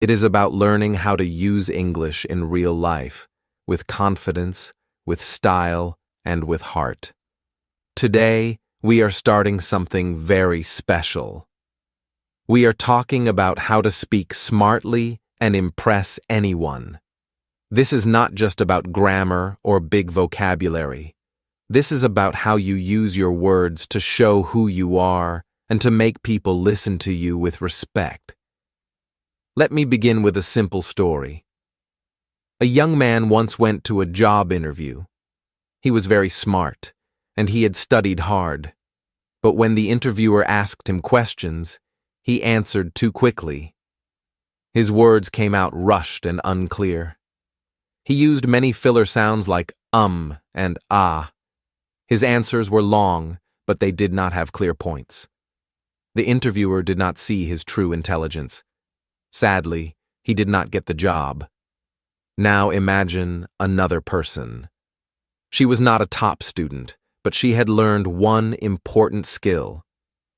It is about learning how to use English in real life, with confidence, with style, and with heart. Today, we are starting something very special. We are talking about how to speak smartly and impress anyone. This is not just about grammar or big vocabulary. This is about how you use your words to show who you are and to make people listen to you with respect. Let me begin with a simple story. A young man once went to a job interview. He was very smart, and he had studied hard. But when the interviewer asked him questions, he answered too quickly. His words came out rushed and unclear. He used many filler sounds like and ah. His answers were long, but they did not have clear points. The interviewer did not see his true intelligence. Sadly, he did not get the job. Now imagine another person. She was not a top student, but she had learned one important skill.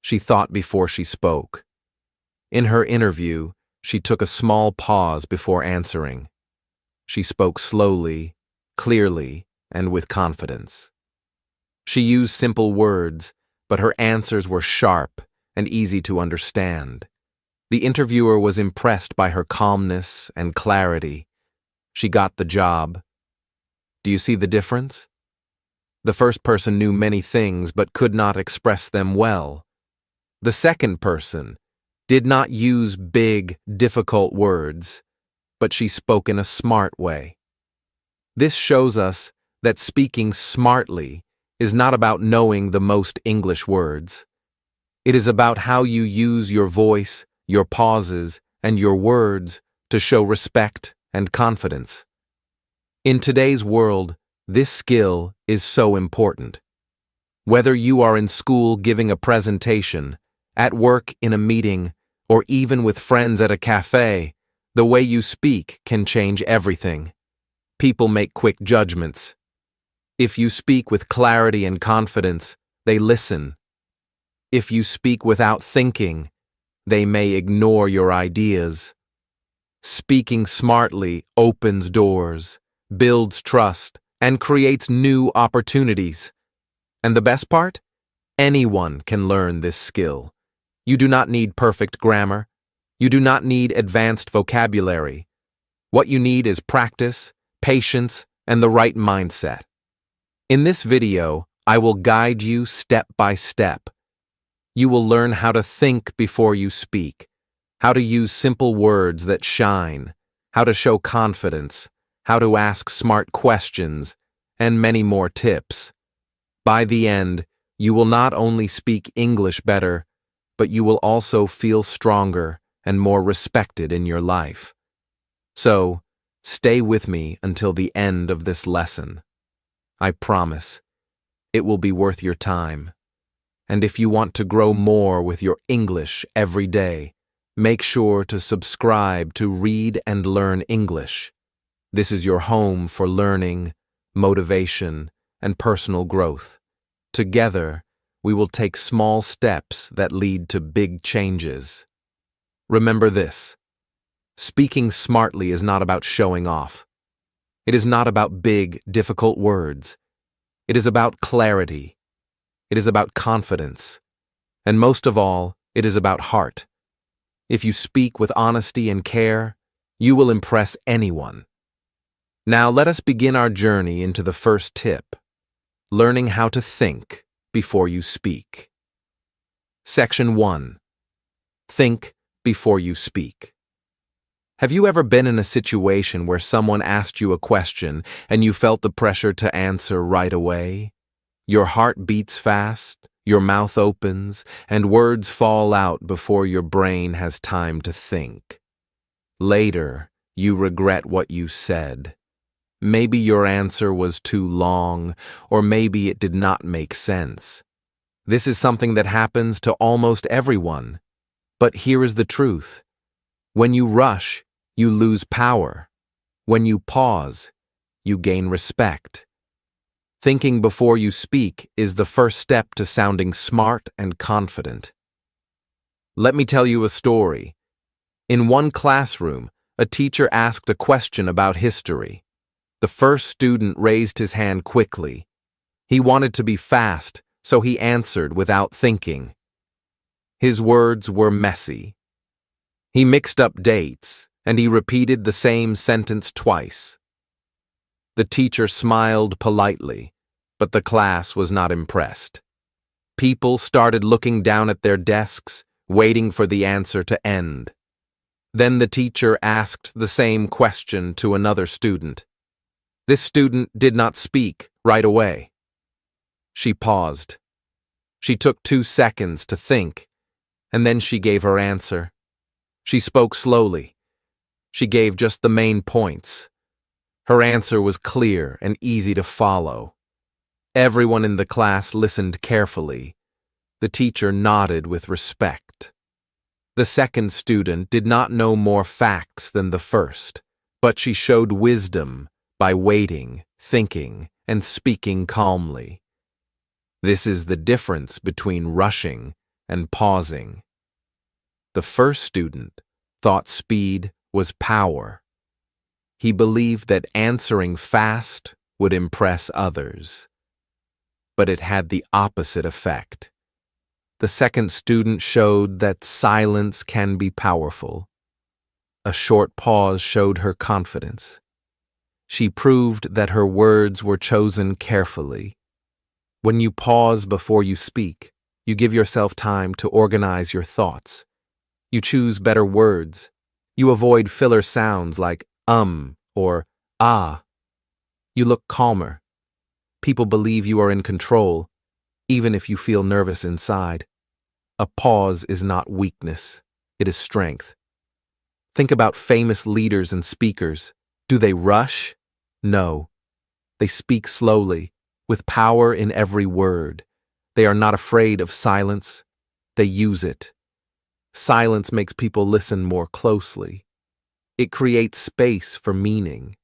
She thought before she spoke. In her interview, she took a small pause before answering. She spoke slowly, clearly, and with confidence. She used simple words, but her answers were sharp and easy to understand. The interviewer was impressed by her calmness and clarity. She got the job. Do you see the difference? The first person knew many things but could not express them well. The second person did not use big, difficult words, but she spoke in a smart way. This shows us that speaking smartly is not about knowing the most English words. It is about how you use your voice, your pauses, and your words to show respect and confidence. In today's world, this skill is so important. Whether you are in school giving a presentation, at work in a meeting, or even with friends at a cafe, the way you speak can change everything. People make quick judgments. If you speak with clarity and confidence, they listen. If you speak without thinking, they may ignore your ideas. Speaking smartly opens doors, builds trust, and creates new opportunities. And the best part? Anyone can learn this skill. You do not need perfect grammar. You do not need advanced vocabulary. What you need is practice, patience, and the right mindset. In this video, I will guide you step by step. You will learn how to think before you speak, how to use simple words that shine, how to show confidence, how to ask smart questions, and many more tips. By the end, you will not only speak English better, but you will also feel stronger and more respected in your life. So, stay with me until the end of this lesson. I promise, it will be worth your time. And if you want to grow more with your English every day, make sure to subscribe to Read and Learn English. This is your home for learning, motivation, and personal growth. Together, we will take small steps that lead to big changes. Remember this: speaking smartly is not about showing off. It is not about big, difficult words. It is about clarity. It is about confidence. And most of all, it is about heart. If you speak with honesty and care, you will impress anyone. Now let us begin our journey into the first tip: learning how to think before you speak. Section 1. Think before you speak. Have you ever been in a situation where someone asked you a question and you felt the pressure to answer right away? Your heart beats fast, your mouth opens, and words fall out before your brain has time to think. Later, you regret what you said. Maybe your answer was too long, or maybe it did not make sense. This is something that happens to almost everyone. But here is the truth. When you rush, you lose power. When you pause, you gain respect. Thinking before you speak is the first step to sounding smart and confident. Let me tell you a story. In one classroom, a teacher asked a question about history. The first student raised his hand quickly. He wanted to be fast, so he answered without thinking. His words were messy. He mixed up dates, and he repeated the same sentence twice. The teacher smiled politely, but the class was not impressed. People started looking down at their desks, waiting for the answer to end. Then the teacher asked the same question to another student. This student did not speak right away. She paused. She took 2 seconds to think, and then she gave her answer. She spoke slowly. She gave just the main points. Her answer was clear and easy to follow. Everyone in the class listened carefully. The teacher nodded with respect. The second student did not know more facts than the first, but she showed wisdom by waiting, thinking, and speaking calmly. This is the difference between rushing and pausing. The first student thought speed was power. He believed that answering fast would impress others. But it had the opposite effect. The second student showed that silence can be powerful. A short pause showed her confidence. She proved that her words were chosen carefully. When you pause before you speak, you give yourself time to organize your thoughts. You choose better words. You avoid filler sounds like or ah. You look calmer. People believe you are in control, even if you feel nervous inside. A pause is not weakness, it is strength. Think about famous leaders and speakers. Do they rush? No. They speak slowly, with power in every word. They are not afraid of silence. They use it. Silence makes people listen more closely. It creates space for meaning.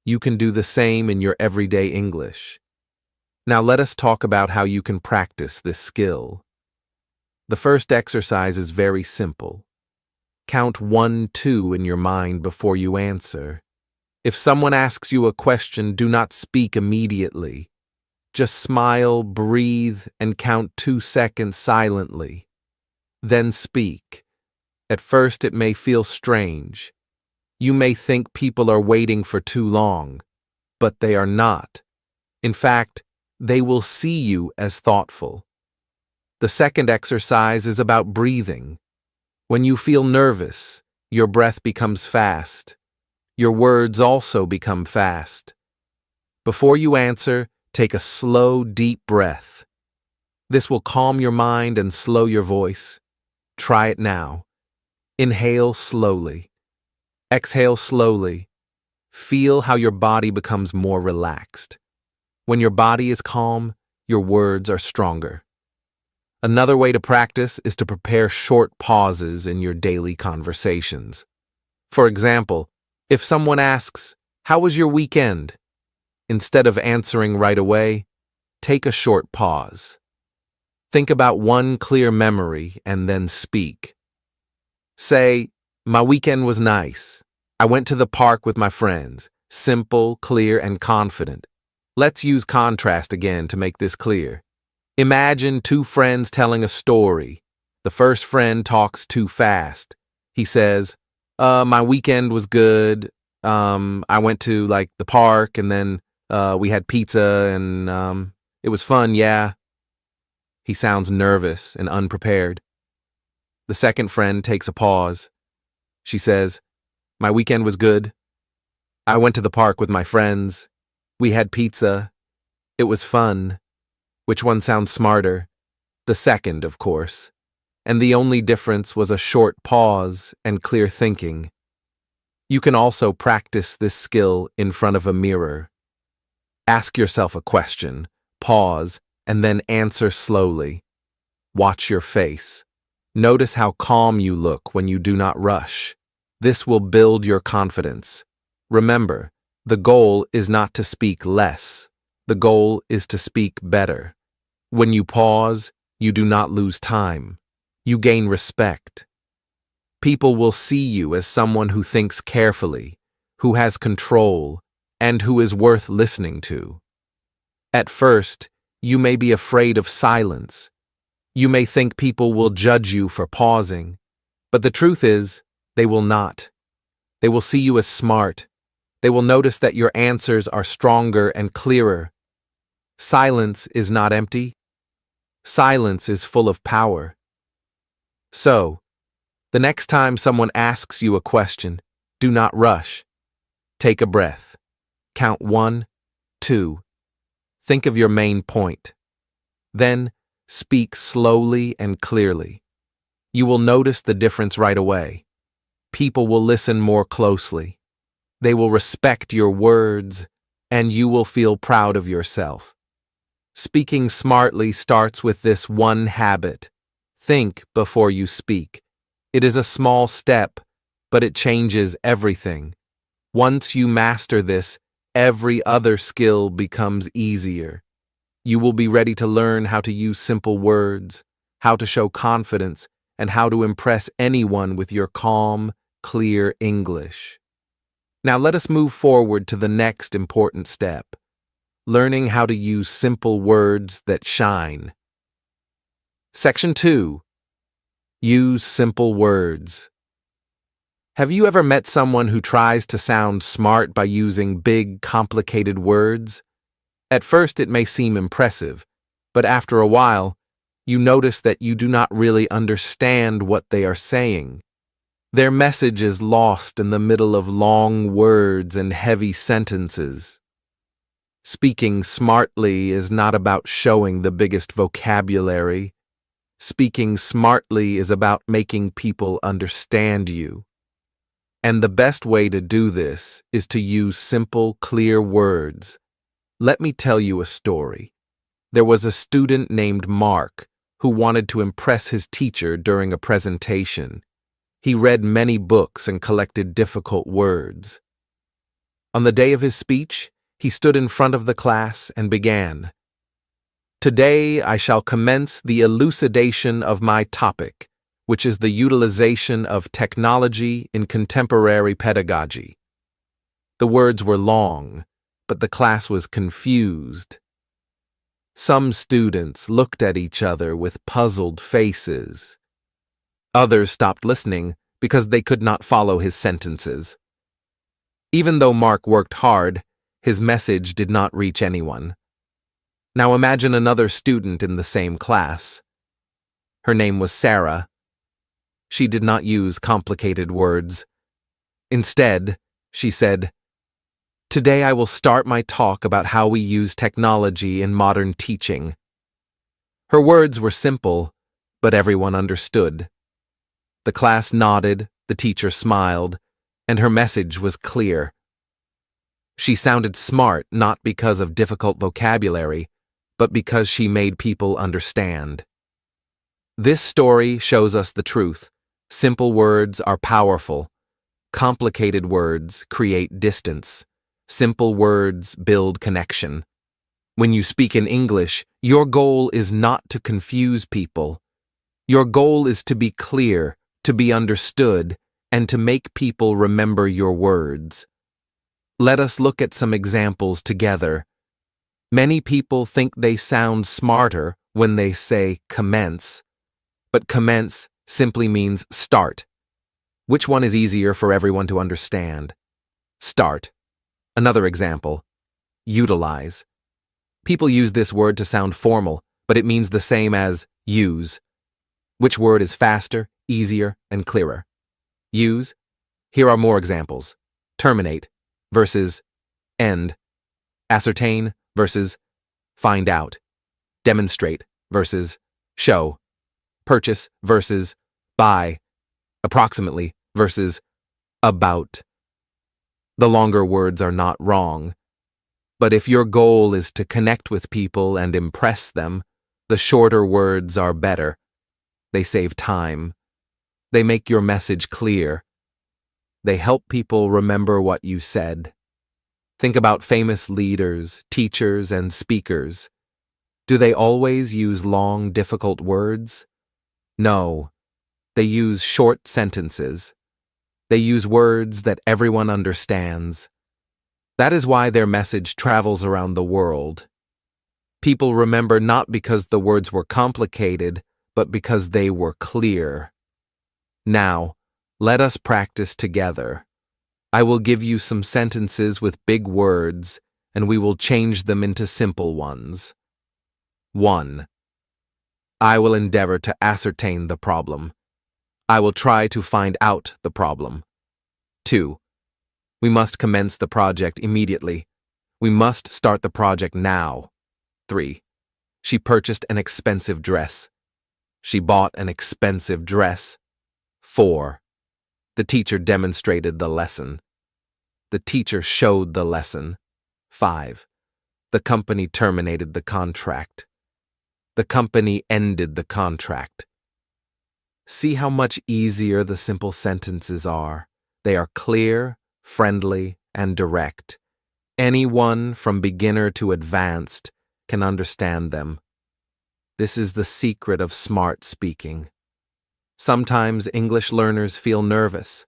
You can do the same in your everyday English. Now let us talk about how you can practice this skill. The first exercise is very simple. Count 1, 2 in your mind before you answer. If someone asks you a question, do not speak immediately. Just smile, breathe, and count 2 seconds silently. Then speak. At first it may feel strange. You may think people are waiting for too long, but they are not. In fact, they will see you as thoughtful. The second exercise is about breathing. When you feel nervous, your breath becomes fast. Your words also become fast. Before you answer, take a slow, deep breath. This will calm your mind and slow your voice. Try it now. Inhale slowly. Exhale slowly. Feel how your body becomes more relaxed. When your body is calm, your words are stronger. Another way to practice is to prepare short pauses in your daily conversations. For example, if someone asks, "How was your weekend?" Instead of answering right away, take a short pause. Think about one clear memory and then speak. Say, "My weekend was nice. I went to the park with my friends." Simple, clear, and confident. Let's use contrast again to make this clear. Imagine 2 friends telling a story. The first friend talks too fast. He says, my weekend was good. I went to the park and then we had pizza and it was fun, yeah. He sounds nervous and unprepared. The second friend takes a pause. She says, "My weekend was good. I went to the park with my friends. We had pizza. It was fun." Which one sounds smarter? The second, of course. And the only difference was a short pause and clear thinking. You can also practice this skill in front of a mirror. Ask yourself a question, pause, and then answer slowly. Watch your face. Notice how calm you look when you do not rush. This will build your confidence. Remember, the goal is not to speak less. The goal is to speak better. When you pause, you do not lose time. You gain respect. People will see you as someone who thinks carefully, who has control, and who is worth listening to. At first, you may be afraid of silence. You may think people will judge you for pausing, but the truth is, they will not. They will see you as smart. They will notice that your answers are stronger and clearer. Silence is not empty. Silence is full of power. So, the next time someone asks you a question, do not rush. Take a breath. Count 1, 2. Think of your main point. Then, speak slowly and clearly. You will notice the difference right away. People will listen more closely. They will respect your words, and you will feel proud of yourself. Speaking smartly starts with this one habit. Think before you speak. It is a small step, but it changes everything. Once you master this, every other skill becomes easier. You will be ready to learn how to use simple words, how to show confidence, and how to impress anyone with your calm, clear English. Now let us move forward to the next important step, learning how to use simple words that shine. Section 2. Use simple words. Have you ever met someone who tries to sound smart by using big, complicated words? At first it may seem impressive, but after a while, you notice that you do not really understand what they are saying. Their message is lost in the middle of long words and heavy sentences. Speaking smartly is not about showing the biggest vocabulary. Speaking smartly is about making people understand you. And the best way to do this is to use simple, clear words. Let me tell you a story. There was a student named Mark who wanted to impress his teacher during a presentation. He read many books and collected difficult words. On the day of his speech, he stood in front of the class and began. Today I shall commence the elucidation of my topic, which is the utilization of technology in contemporary pedagogy. The words were long, but the class was confused. Some students looked at each other with puzzled faces. Others stopped listening because they could not follow his sentences. Even though Mark worked hard, his message did not reach anyone. Now imagine another student in the same class. Her name was Sarah. She did not use complicated words. Instead, she said, "Today I will start my talk about how we use technology in modern teaching." Her words were simple, but everyone understood. The class nodded, the teacher smiled, and her message was clear. She sounded smart not because of difficult vocabulary, but because she made people understand. This story shows us the truth. Simple words are powerful. Complicated words create distance. Simple words build connection. When you speak in English, your goal is not to confuse people. Your goal is to be clear, to be understood, and to make people remember your words. Let us look at some examples together. Many people think they sound smarter when they say commence, but commence simply means start. Which one is easier for everyone to understand? Start. Another example. Utilize. People use this word to sound formal, but it means the same as use. Which word is faster, easier, and clearer? Use. Here are more examples. Terminate versus end. Ascertain versus find out. Demonstrate versus show. Purchase versus buy. Approximately versus about. The longer words are not wrong. But if your goal is to connect with people and impress them, the shorter words are better. They save time. They make your message clear. They help people remember what you said. Think about famous leaders, teachers, and speakers. Do they always use long, difficult words? No. They use short sentences. They use words that everyone understands. That is why their message travels around the world. People remember not because the words were complicated, but because they were clear. Now, let us practice together. I will give you some sentences with big words, and we will change them into simple ones. 1. I will endeavor to ascertain the problem. I will try to find out the problem. 2. We must commence the project immediately. We must start the project now. 3. She purchased an expensive dress. She bought an expensive dress. 4. The teacher demonstrated the lesson. The teacher showed the lesson. 5. The company terminated the contract. The company ended the contract. See how much easier the simple sentences are. They are clear, friendly, and direct. Anyone from beginner to advanced can understand them. This is the secret of smart speaking. Sometimes English learners feel nervous.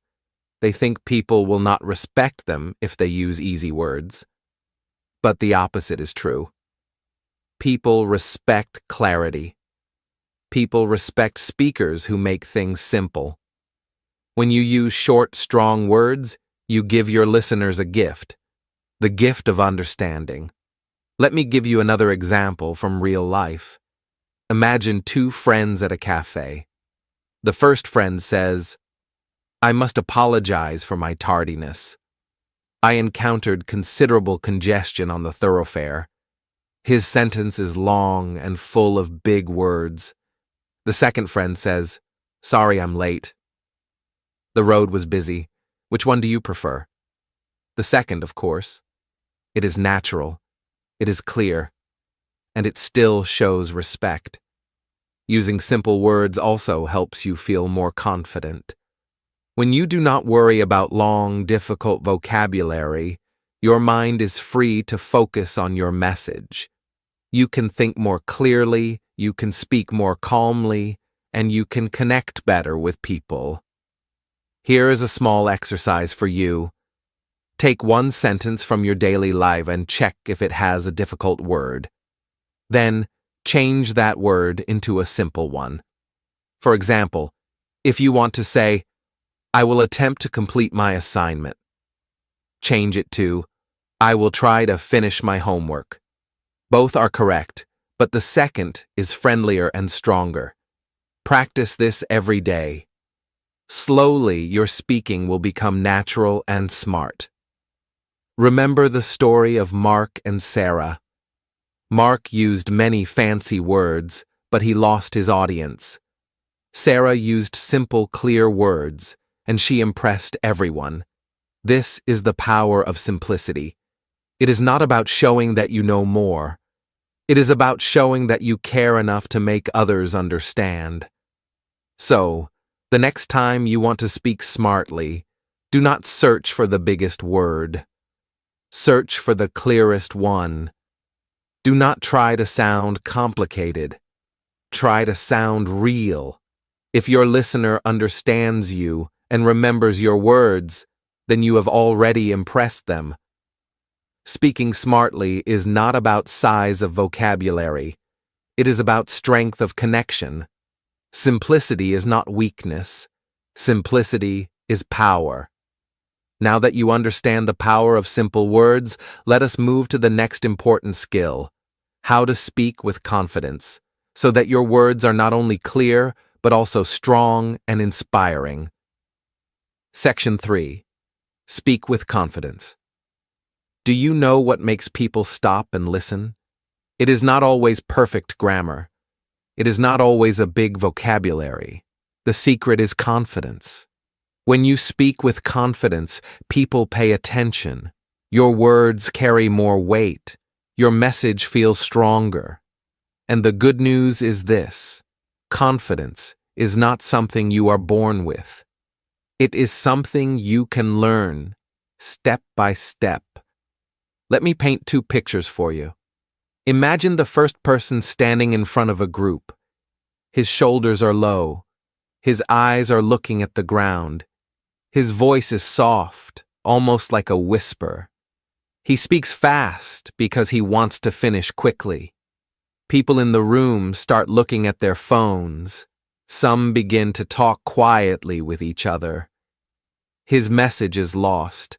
They think people will not respect them if they use easy words. But the opposite is true. People respect clarity. People respect speakers who make things simple. When you use short, strong words, you give your listeners a gift, the gift of understanding. Let me give you another example from real life. Imagine two friends at a cafe. The first friend says, I must apologize for my tardiness. I encountered considerable congestion on the thoroughfare. His sentence is long and full of big words. The second friend says, Sorry, I'm late. The road was busy. Which one do you prefer? The second, of course. It is natural. It is clear. And it still shows respect. Using simple words also helps you feel more confident. When you do not worry about long, difficult vocabulary, your mind is free to focus on your message. You can think more clearly, you can speak more calmly, and you can connect better with people. Here is a small exercise for you. Take one sentence from your daily life and check if it has a difficult word. Then, change that word into a simple one. For example, if you want to say, I will attempt to complete my assignment. Change it to, I will try to finish my homework. Both are correct, but the second is friendlier and stronger. Practice this every day. Slowly, your speaking will become natural and smart. Remember the story of Mark and Sarah. Mark used many fancy words, but he lost his audience. Sarah used simple, clear words, and she impressed everyone. This is the power of simplicity. It is not about showing that you know more. It is about showing that you care enough to make others understand. So, the next time you want to speak smartly, do not search for the biggest word. Search for the clearest one. Do not try to sound complicated. Try to sound real. If your listener understands you and remembers your words, then you have already impressed them. Speaking smartly is not about size of vocabulary. It is about strength of connection. Simplicity is not weakness. Simplicity is power. Now that you understand the power of simple words, let us move to the next important skill, how to speak with confidence, so that your words are not only clear, but also strong and inspiring. Section 3. Speak with confidence. Do you know what makes people stop and listen? It is not always perfect grammar. It is not always a big vocabulary. The secret is confidence. When you speak with confidence, people pay attention. Your words carry more weight. Your message feels stronger. And the good news is this: confidence is not something you are born with. It is something you can learn, step by step. Let me paint two pictures for you. Imagine the first person standing in front of a group. His shoulders are low. His eyes are looking at the ground. His voice is soft, almost like a whisper. He speaks fast because he wants to finish quickly. People in the room start looking at their phones. Some begin to talk quietly with each other. His message is lost,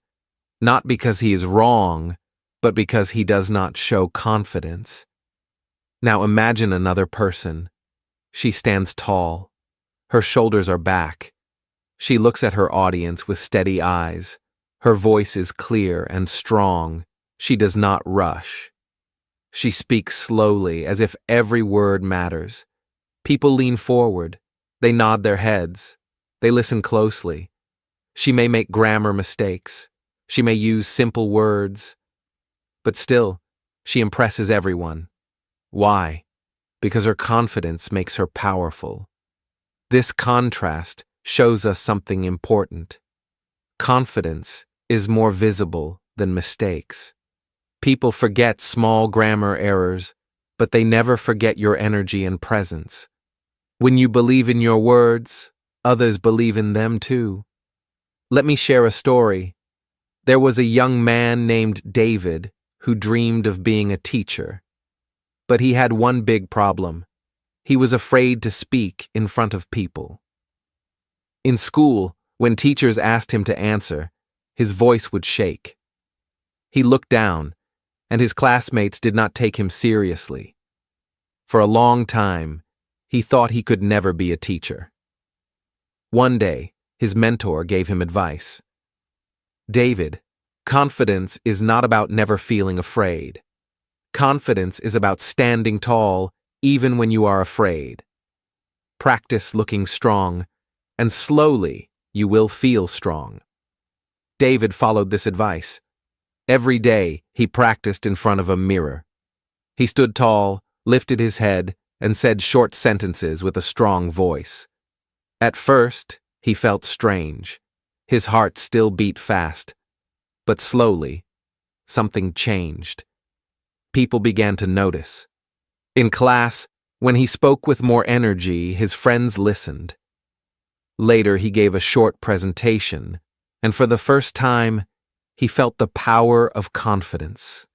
not because he is wrong, but because he does not show confidence. Now imagine another person. She stands tall. Her shoulders are back. She looks at her audience with steady eyes. Her voice is clear and strong. She does not rush. She speaks slowly, as if every word matters. People lean forward. They nod their heads. They listen closely. She may make grammar mistakes. She may use simple words. But still, she impresses everyone. Why? Because her confidence makes her powerful. This contrast shows us something important. Confidence is more visible than mistakes. People forget small grammar errors, but they never forget your energy and presence. When you believe in your words, others believe in them too. Let me share a story. There was a young man named David who dreamed of being a teacher. But he had one big problem. He was afraid to speak in front of people. In school, when teachers asked him to answer, his voice would shake. He looked down, and his classmates did not take him seriously. For a long time, he thought he could never be a teacher. One day, his mentor gave him advice. David, confidence is not about never feeling afraid. Confidence is about standing tall even when you are afraid. Practice looking strong, and slowly you will feel strong. David followed this advice. Every day he practiced in front of a mirror. He stood tall, lifted his head, and said short sentences with a strong voice. At first, he felt strange. His heart still beat fast. But slowly, something changed. People began to notice. In class, when he spoke with more energy, his friends listened. Later, he gave a short presentation, and for the first time, he felt the power of confidence.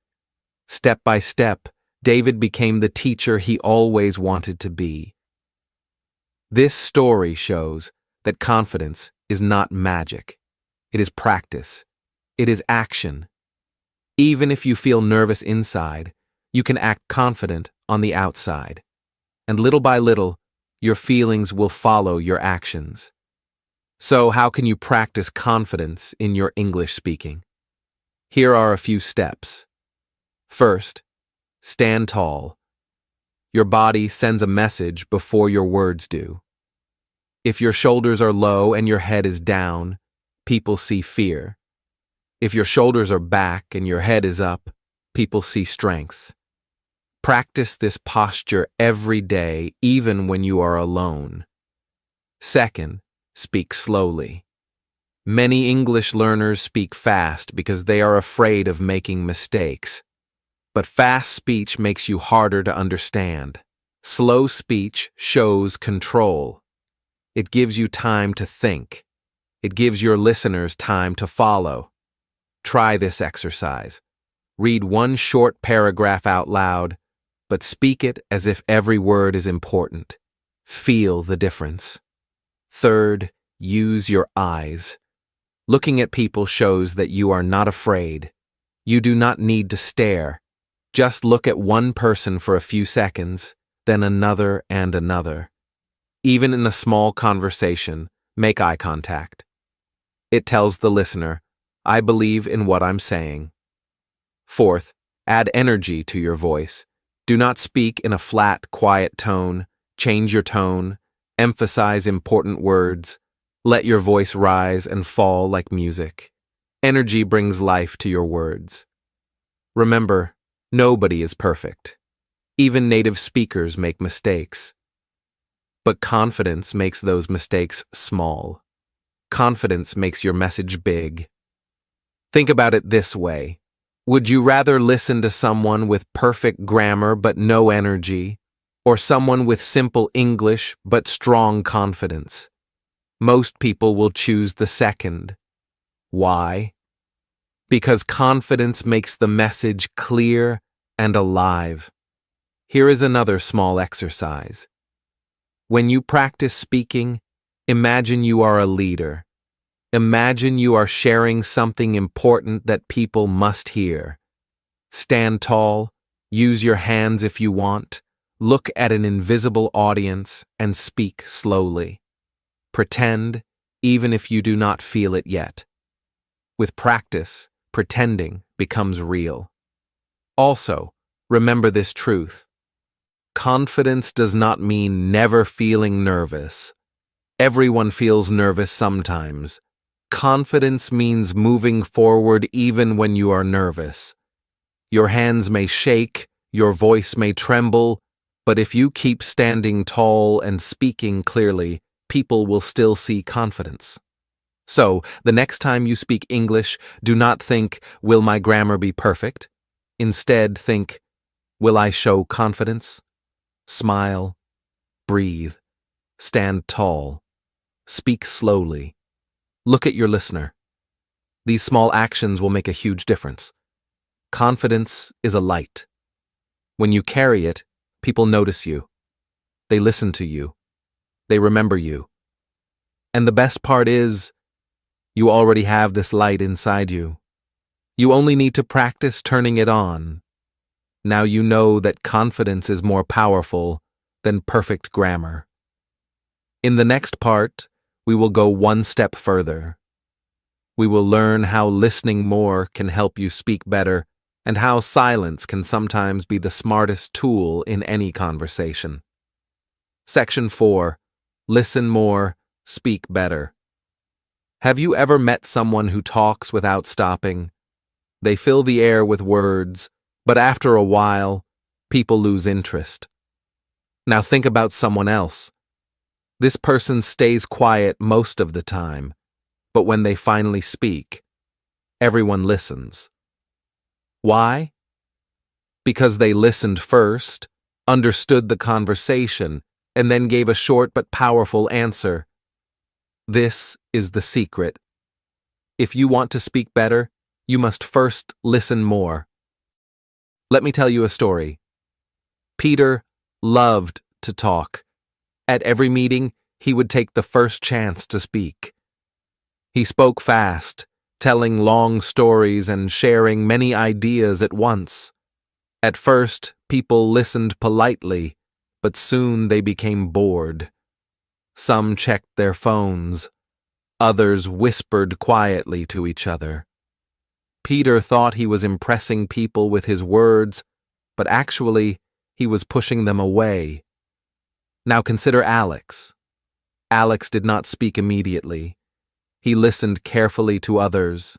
Step by step, David became the teacher he always wanted to be. This story shows that confidence is not magic. It is practice. It is action. Even if you feel nervous inside, you can act confident on the outside. And little by little, your feelings will follow your actions. So how can you practice confidence in your English speaking? Here are a few steps. First, stand tall. Your body sends a message before your words do. If your shoulders are low and your head is down, people see fear. If your shoulders are back and your head is up, people see strength. Practice this posture every day, even when you are alone. Second, speak slowly. Many English learners speak fast because they are afraid of making mistakes. But fast speech makes you harder to understand. Slow speech shows control. It gives you time to think. It gives your listeners time to follow. Try this exercise. Read one short paragraph out loud, but speak it as if every word is important. Feel the difference. Third, use your eyes. Looking at people shows that you are not afraid. You do not need to stare. Just look at one person for a few seconds, then another and another. Even in a small conversation, make eye contact. It tells the listener, I believe in what I'm saying. Fourth, add energy to your voice. Do not speak in a flat, quiet tone. Change your tone. Emphasize important words. Let your voice rise and fall like music. Energy brings life to your words. Remember, nobody is perfect. Even native speakers make mistakes. But confidence makes those mistakes small. Confidence makes your message big. Think about it this way. Would you rather listen to someone with perfect grammar but no energy, or someone with simple English but strong confidence? Most people will choose the second. Why? Because confidence makes the message clear and alive. Here is another small exercise. When you practice speaking, imagine you are a leader. Imagine you are sharing something important that people must hear. Stand tall, use your hands if you want, look at an invisible audience, and speak slowly. Pretend, even if you do not feel it yet. With practice, pretending becomes real. Also, remember this truth. Confidence does not mean never feeling nervous. Everyone feels nervous sometimes. Confidence means moving forward even when you are nervous. Your hands may shake, your voice may tremble, but if you keep standing tall and speaking clearly, people will still see confidence. So, the next time you speak English, do not think, will my grammar be perfect? Instead, think, will I show confidence? Smile, breathe, stand tall, speak slowly, look at your listener. These small actions will make a huge difference. Confidence is a light. When you carry it, people notice you. They listen to you. They remember you. And the best part is, you already have this light inside you. You only need to practice turning it on. Now you know that confidence is more powerful than perfect grammar. In the next part, we will go one step further. We will learn how listening more can help you speak better and how silence can sometimes be the smartest tool in any conversation. Section 4. Listen more, speak better. Have you ever met someone who talks without stopping? They fill the air with words, but after a while, people lose interest. Now think about someone else. This person stays quiet most of the time, but when they finally speak, everyone listens. Why? Because they listened first, understood the conversation, and then gave a short but powerful answer. This is the secret. If you want to speak better, you must first listen more. Let me tell you a story. Peter loved to talk. At every meeting, he would take the first chance to speak. He spoke fast, telling long stories and sharing many ideas at once. At first, people listened politely, but soon they became bored. Some checked their phones. Others whispered quietly to each other. Peter thought he was impressing people with his words, but actually, he was pushing them away. Now consider Alex. Alex did not speak immediately. He listened carefully to others.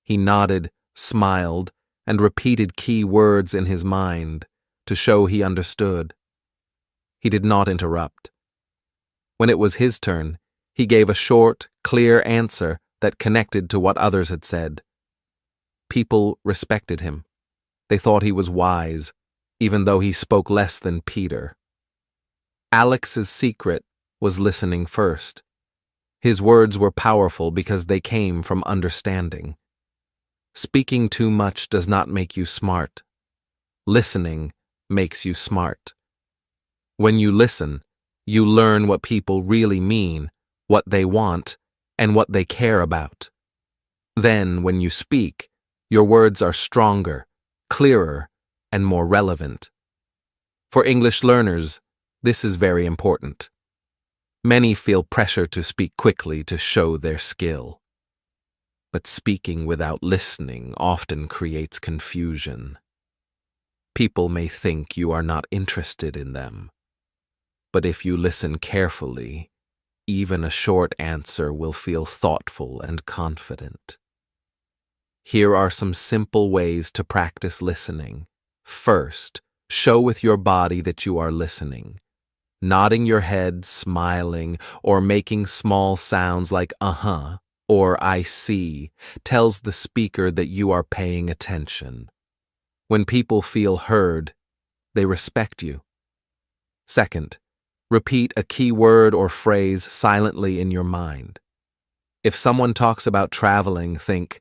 He nodded, smiled, and repeated key words in his mind to show he understood. He did not interrupt. When it was his turn, he gave a short, clear answer that connected to what others had said. People respected him. They thought he was wise, even though he spoke less than Peter. Alex's secret was listening first. His words were powerful because they came from understanding. Speaking too much does not make you smart. Listening makes you smart. When you listen, you learn what people really mean, what they want, and what they care about. Then, when you speak, your words are stronger, clearer, and more relevant. For English learners, this is very important. Many feel pressure to speak quickly to show their skill. But speaking without listening often creates confusion. People may think you are not interested in them. But if you listen carefully, even a short answer will feel thoughtful and confident. Here are some simple ways to practice listening. First, show with your body that you are listening. Nodding your head, smiling, or making small sounds like uh-huh or I see tells the speaker that you are paying attention. When people feel heard, they respect you. Second, Repeat a key word or phrase silently in your mind. If someone talks about traveling, think,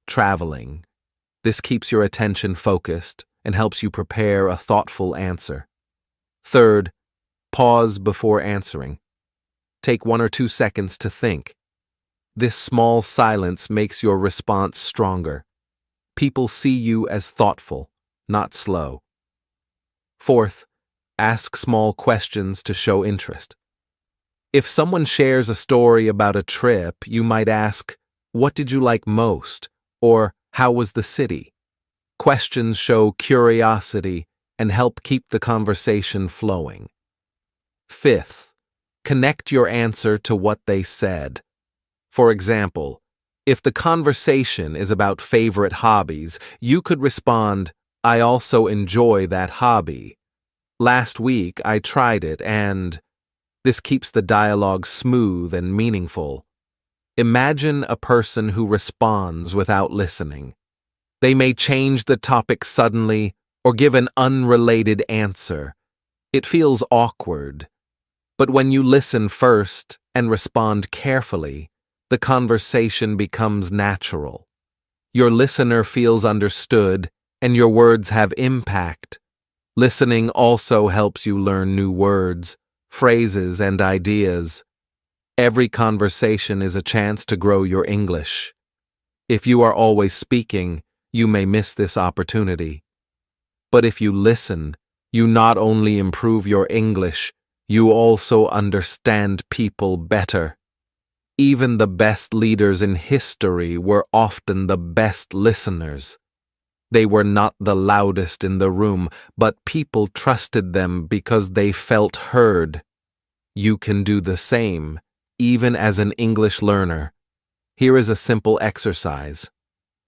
traveling. This keeps your attention focused and helps you prepare a thoughtful answer. Third, pause before answering. Take 1 or 2 seconds to think. This small silence makes your response stronger. People see you as thoughtful, not slow. Fourth, ask small questions to show interest. If someone shares a story about a trip, you might ask, "What did you like most?" or "How was the city?" Questions show curiosity and help keep the conversation flowing. Fifth, connect your answer to what they said. For example, if the conversation is about favorite hobbies, you could respond, "I also enjoy that hobby. Last week I tried it and..." This keeps the dialogue smooth and meaningful. Imagine a person who responds without listening. They may change the topic suddenly or give an unrelated answer. It feels awkward. But when you listen first and respond carefully, the conversation becomes natural. Your listener feels understood and your words have impact. Listening also helps you learn new words, phrases, and ideas. Every conversation is a chance to grow your English. If you are always speaking, you may miss this opportunity. But if you listen, you not only improve your English, you also understand people better. Even the best leaders in history were often the best listeners. They were not the loudest in the room, but people trusted them because they felt heard. You can do the same, even as an English learner. Here is a simple exercise.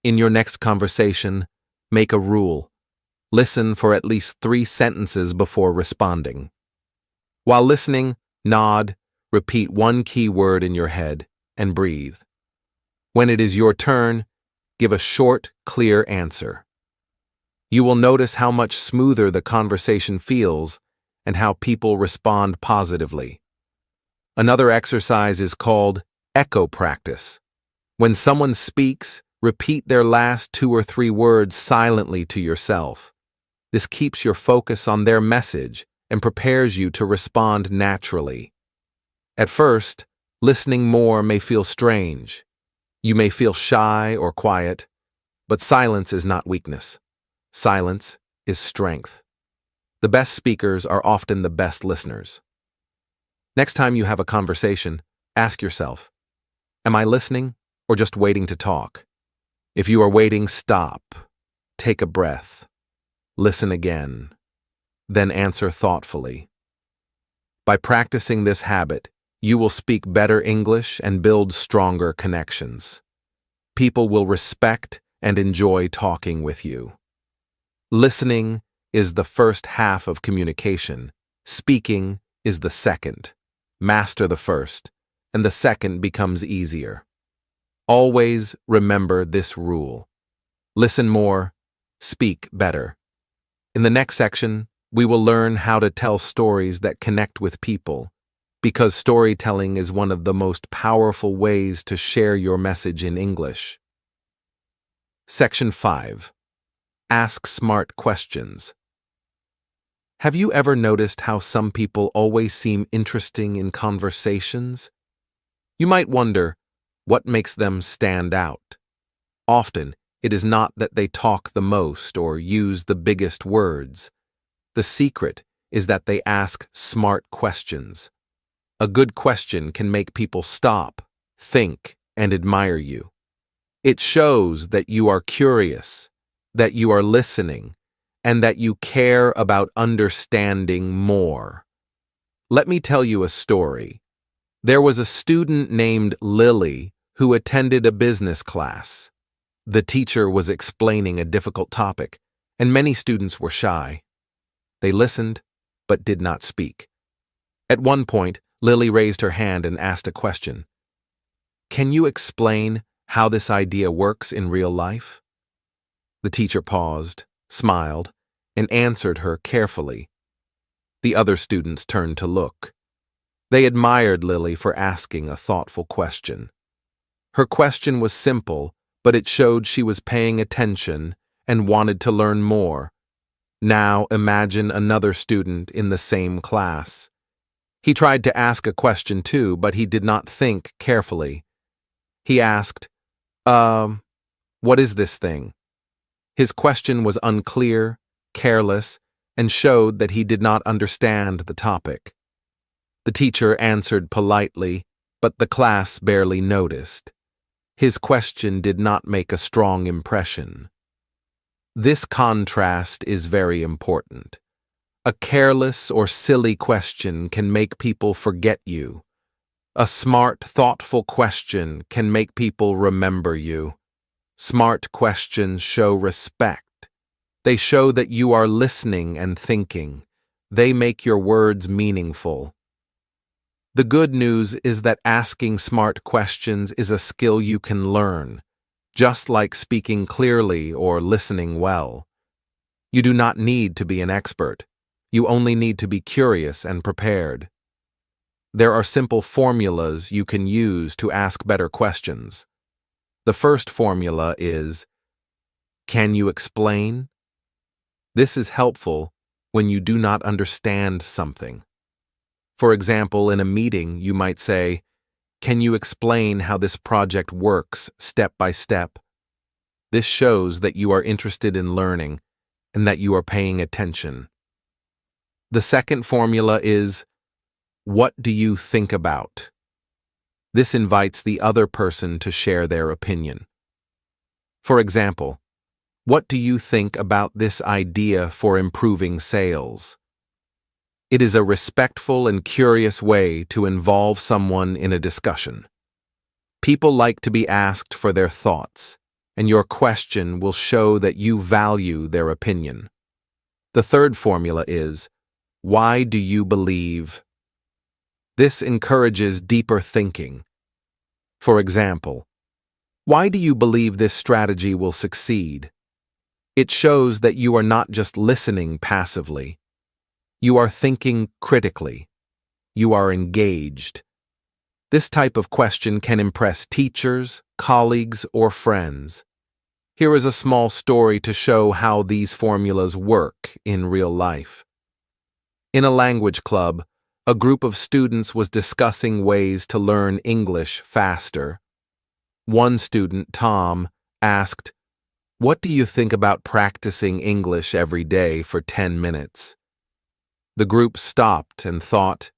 In your next conversation, make a rule. Listen for at least 3 sentences before responding. While listening, nod, repeat 1 key word in your head, and breathe. When it is your turn, give a short, clear answer. You will notice how much smoother the conversation feels and how people respond positively. Another exercise is called echo practice. When someone speaks, repeat their last 2 or 3 words silently to yourself. This keeps your focus on their message and prepares you to respond naturally. At first, listening more may feel strange. You may feel shy or quiet, but silence is not weakness. Silence is strength. The best speakers are often the best listeners. Next time you have a conversation, ask yourself, am I listening or just waiting to talk? If you are waiting, stop. Take a breath. Listen again. Then answer thoughtfully. By practicing this habit, you will speak better English and build stronger connections. People will respect and enjoy talking with you. Listening is the first half of communication. Speaking is the second. Master the first, and the second becomes easier. Always remember this rule. Listen more, speak better. In the next section, we will learn how to tell stories that connect with people, because storytelling is one of the most powerful ways to share your message in English. Section 5. Ask smart questions. Have you ever noticed how some people always seem interesting in conversations? You might wonder, what makes them stand out? Often, it is not that they talk the most or use the biggest words. The secret is that they ask smart questions. A good question can make people stop, think, and admire you. It shows that you are curious, that you are listening, and that you care about understanding more. Let me tell you a story. There was a student named Lily who attended a business class. The teacher was explaining a difficult topic, and many students were shy. They listened, but did not speak. At one point, Lily raised her hand and asked a question. "Can you explain how this idea works in real life?" The teacher paused, smiled, and answered her carefully. The other students turned to look. They admired Lily for asking a thoughtful question. Her question was simple, but it showed she was paying attention and wanted to learn more. Now imagine another student in the same class. He tried to ask a question too, but he did not think carefully. He asked, what is this thing? His question was unclear, careless, and showed that he did not understand the topic. The teacher answered politely, but the class barely noticed. His question did not make a strong impression. This contrast is very important. A careless or silly question can make people forget you. A smart, thoughtful question can make people remember you. Smart questions show respect. They show that you are listening and thinking. They make your words meaningful. The good news is that asking smart questions is a skill you can learn, just like speaking clearly or listening well. You do not need to be an expert. You only need to be curious and prepared. There are simple formulas you can use to ask better questions. The first formula is, can you explain? This is helpful when you do not understand something. For example, in a meeting, you might say, can you explain how this project works step by step? This shows that you are interested in learning and that you are paying attention. The second formula is, what do you think about? This invites the other person to share their opinion. For example, what do you think about this idea for improving sales? It is a respectful and curious way to involve someone in a discussion. People like to be asked for their thoughts, and your question will show that you value their opinion. The third formula is, why do you believe? This encourages deeper thinking. For example, why do you believe this strategy will succeed? It shows that you are not just listening passively. You are thinking critically. You are engaged. This type of question can impress teachers, colleagues, or friends. Here is a small story to show how these formulas work in real life. In a language club, a group of students was discussing ways to learn English faster. One student, Tom, asked, "What do you think about practicing English every day for 10 minutes?" The group stopped and thought.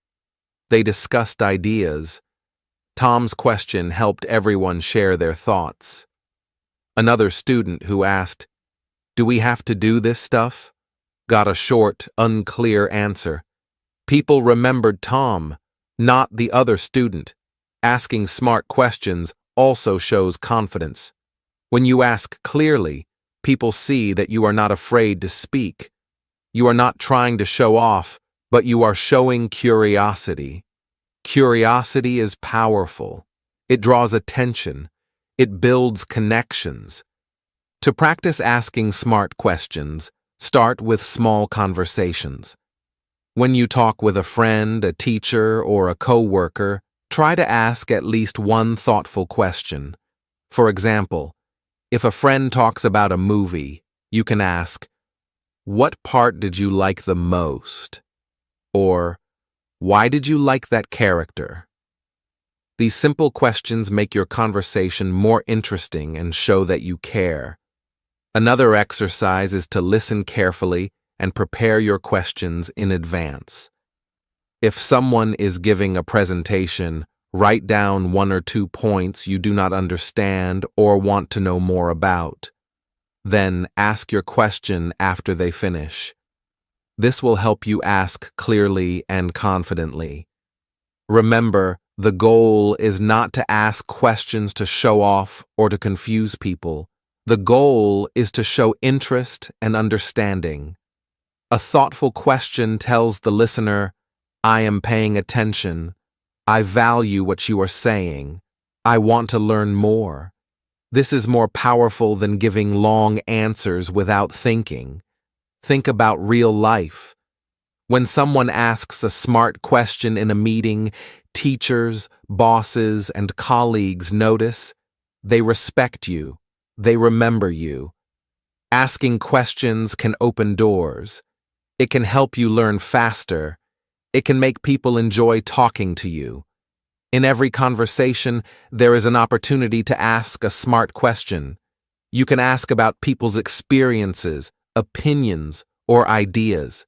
They discussed ideas. Tom's question helped everyone share their thoughts. Another student who asked, "Do we have to do this stuff?" got a short, unclear answer. People remembered Tom, not the other student. Asking smart questions also shows confidence. When you ask clearly, people see that you are not afraid to speak. You are not trying to show off, but you are showing curiosity. Curiosity is powerful. It draws attention. It builds connections. To practice asking smart questions, start with small conversations. When you talk with a friend, a teacher, or a coworker, try to ask at least one thoughtful question. For example, if a friend talks about a movie, you can ask, "What part did you like the most?" Or, "Why did you like that character?" These simple questions make your conversation more interesting and show that you care. Another exercise is to listen carefully and prepare your questions in advance. If someone is giving a presentation, write down 1 or 2 points you do not understand or want to know more about. Then ask your question after they finish. This will help you ask clearly and confidently. Remember, the goal is not to ask questions to show off or to confuse people. The goal is to show interest and understanding. A thoughtful question tells the listener, "I am paying attention. I value what you are saying. I want to learn more." This is more powerful than giving long answers without thinking. Think about real life. When someone asks a smart question in a meeting, teachers, bosses, and colleagues notice. They respect you. They remember you. Asking questions can open doors. It can help you learn faster. It can make people enjoy talking to you. In every conversation, there is an opportunity to ask a smart question. You can ask about people's experiences, opinions, or ideas.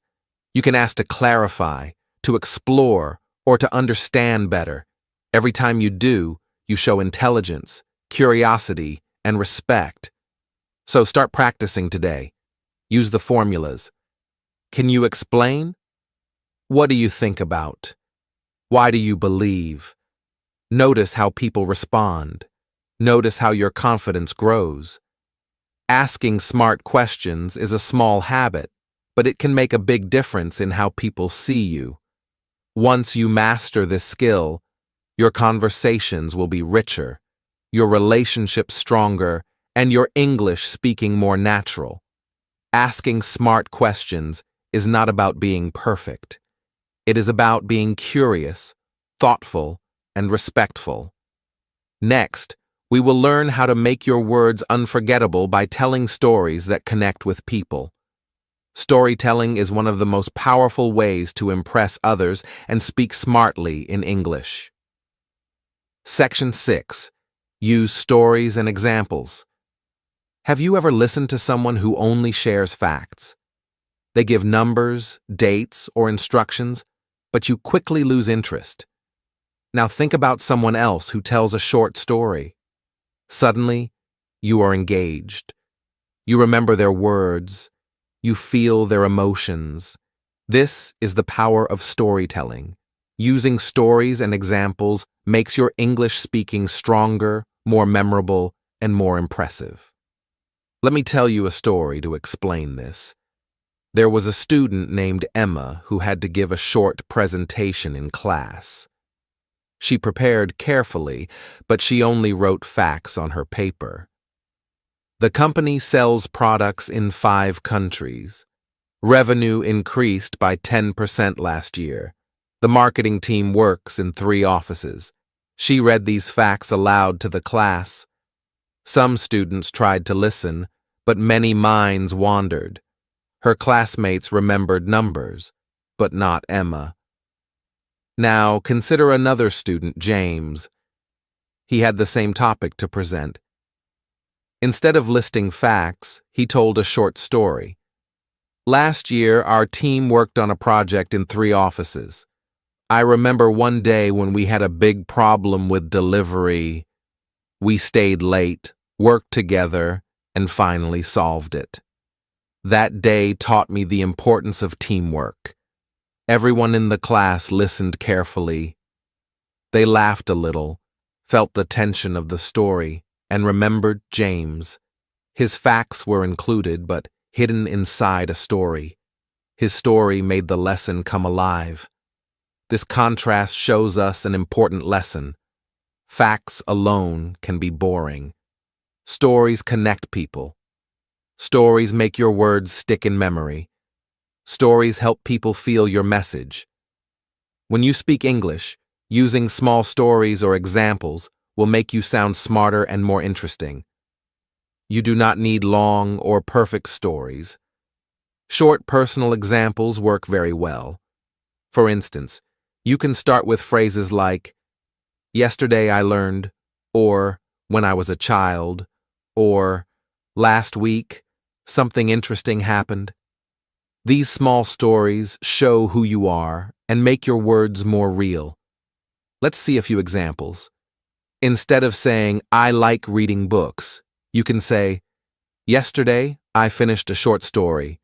You can ask to clarify, to explore, or to understand better. Every time you do, you show intelligence, curiosity, and respect. So start practicing today. Use the formulas. Can you explain? What do you think about? Why do you believe? Notice how people respond. Notice how your confidence grows. Asking smart questions is a small habit, but it can make a big difference in how people see you. Once you master this skill, your conversations will be richer, your relationships stronger, and your English speaking more natural. Asking smart questions is not about being perfect. It is about being curious, thoughtful, and respectful. Next, we will learn how to make your words unforgettable by telling stories that connect with people. Storytelling is one of the most powerful ways to impress others and speak smartly in English. Section 6. Use stories and examples. Have you ever listened to someone who only shares facts? They give numbers, dates, or instructions, but you quickly lose interest. Now think about someone else who tells a short story. Suddenly, you are engaged. You remember their words. You feel their emotions. This is the power of storytelling. Using stories and examples makes your English speaking stronger, more memorable, and more impressive. Let me tell you a story to explain this. There was a student named Emma who had to give a short presentation in class. She prepared carefully, but she only wrote facts on her paper. The company sells products in 5 countries. Revenue increased by 10% last year. The marketing team works in 3 offices. She read these facts aloud to the class. Some students tried to listen, but many minds wandered. Her classmates remembered numbers, but not Emma. Now consider another student, James. He had the same topic to present. Instead of listing facts, he told a short story. Last year, our team worked on a project in 3 offices. I remember one day when we had a big problem with delivery. We stayed late, worked together, and finally solved it. That day taught me the importance of teamwork. Everyone in the class listened carefully. They laughed a little, felt the tension of the story, and remembered James. His facts were included, but hidden inside a story. His story made the lesson come alive. This contrast shows us an important lesson. Facts alone can be boring. Stories connect people. Stories make your words stick in memory. Stories help people feel your message. When you speak English, using small stories or examples will make you sound smarter and more interesting. You do not need long or perfect stories. Short personal examples work very well. For instance, you can start with phrases like, "Yesterday I learned," or "When I was a child," or "Last week, something interesting happened." These small stories show who you are and make your words more real. Let's see a few examples. Instead of saying, "I like reading books," you can say, "Yesterday, I finished a short story.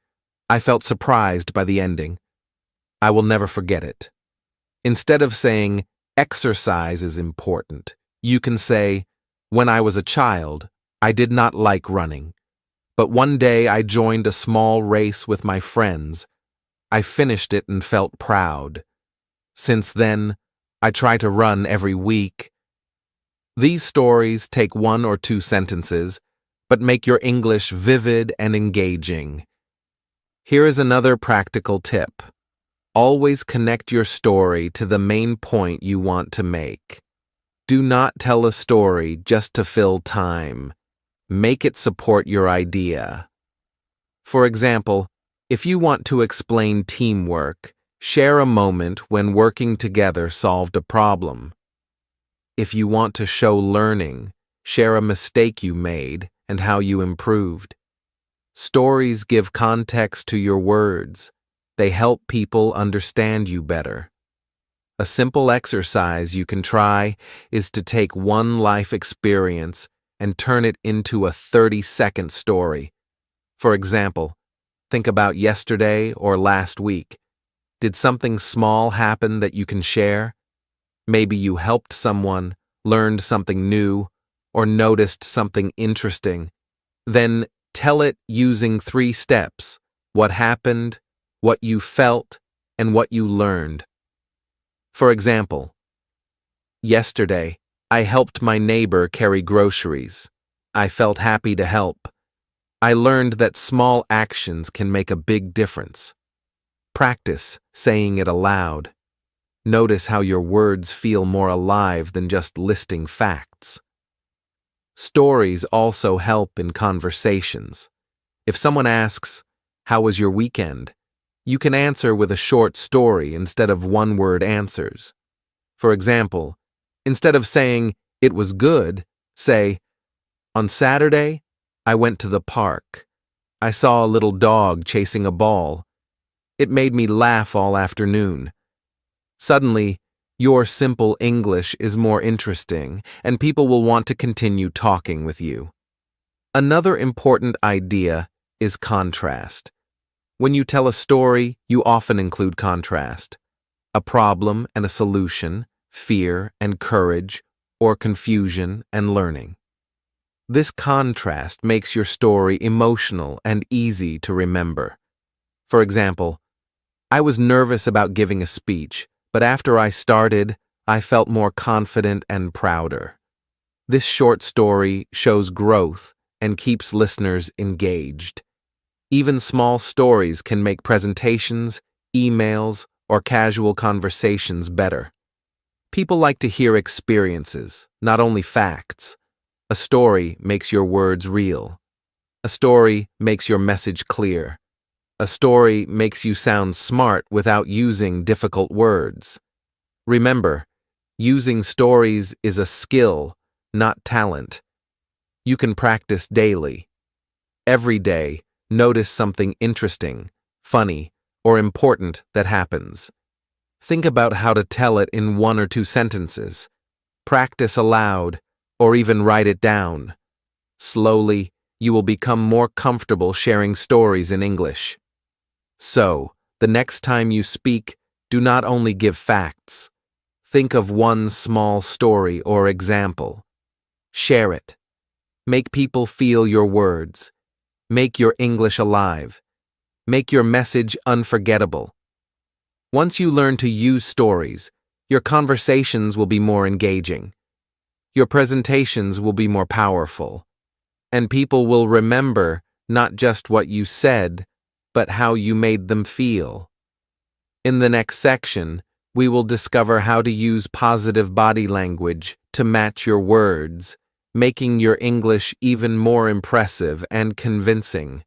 I felt surprised by the ending. I will never forget it." Instead of saying, "Exercise is important," you can say, "When I was a child, I did not like running. But one day I joined a small race with my friends. I finished it and felt proud. Since then, I try to run every week." These stories take 1 or 2 sentences, but make your English vivid and engaging. Here is another practical tip. Always connect your story to the main point you want to make. Do not tell a story just to fill time. Make it support your idea. For example, if you want to explain teamwork, share a moment when working together solved a problem. If you want to show learning, share a mistake you made and how you improved. Stories give context to your words. They help people understand you better. A simple exercise you can try is to take one life experience and turn it into a 30-second story. For example, think about yesterday or last week. Did something small happen that you can share? Maybe you helped someone, learned something new, or noticed something interesting. Then tell it using 3 steps: what happened, what you felt, and what you learned. For example, yesterday, I helped my neighbor carry groceries. I felt happy to help. I learned that small actions can make a big difference. Practice saying it aloud. Notice how your words feel more alive than just listing facts. Stories also help in conversations. If someone asks, "How was your weekend?" you can answer with a short story instead of one-word answers. For example, instead of saying, "It was good," say, "On Saturday, I went to the park. I saw a little dog chasing a ball. It made me laugh all afternoon." Suddenly, your simple English is more interesting, and people will want to continue talking with you. Another important idea is contrast. When you tell a story, you often include contrast. A problem and a solution, fear and courage, or confusion and learning. This contrast makes your story emotional and easy to remember. For example, I was nervous about giving a speech, but after I started, I felt more confident and prouder. This short story shows growth and keeps listeners engaged. Even small stories can make presentations, emails, or casual conversations better. People like to hear experiences, not only facts. A story makes your words real. A story makes your message clear. A story makes you sound smart without using difficult words. Remember, using stories is a skill, not talent. You can practice daily. Every day, notice something interesting, funny, or important that happens. Think about how to tell it in 1 or 2 sentences. Practice aloud, or even write it down. Slowly, you will become more comfortable sharing stories in English. So, the next time you speak, do not only give facts. Think of one small story or example. Share it. Make people feel your words. Make your English alive. Make your message unforgettable. Once you learn to use stories, your conversations will be more engaging. Your presentations will be more powerful. And people will remember not just what you said, but how you made them feel. In the next section, we will discover how to use positive body language to match your words, making your English even more impressive and convincing.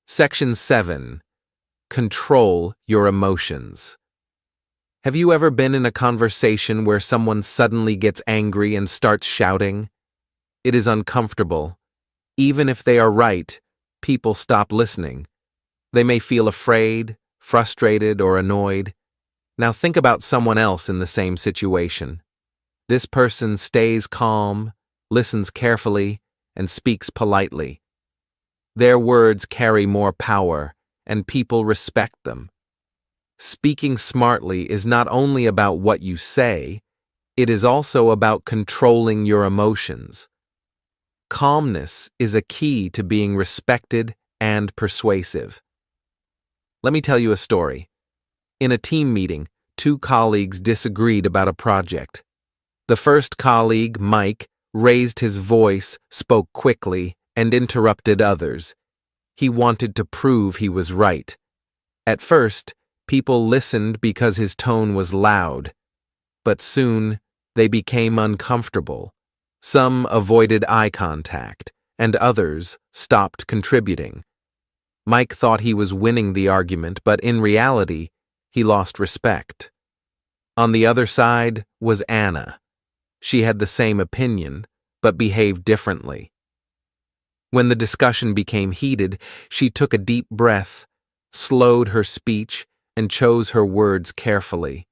Section 7. Control your emotions. Have you ever been in a conversation where someone suddenly gets angry and starts shouting? It is uncomfortable. Even if they are right, people stop listening. They may feel afraid, frustrated, or annoyed. Now think about someone else in the same situation. This person stays calm, listens carefully, and speaks politely. Their words carry more power, and people respect them. Speaking smartly is not only about what you say, it is also about controlling your emotions. Calmness is a key to being respected and persuasive. Let me tell you a story. In a team meeting, 2 colleagues disagreed about a project. The first colleague, Mike, raised his voice, spoke quickly, and interrupted others. He wanted to prove he was right. At first, People listened because his tone was loud, but soon they became uncomfortable. Some avoided eye contact, and others stopped contributing. Mike thought he was winning the argument, but in reality, he lost respect. On the other side was Anna. She had the same opinion, but behaved differently. When the discussion became heated, she took a deep breath, slowed her speech, and chose her words carefully.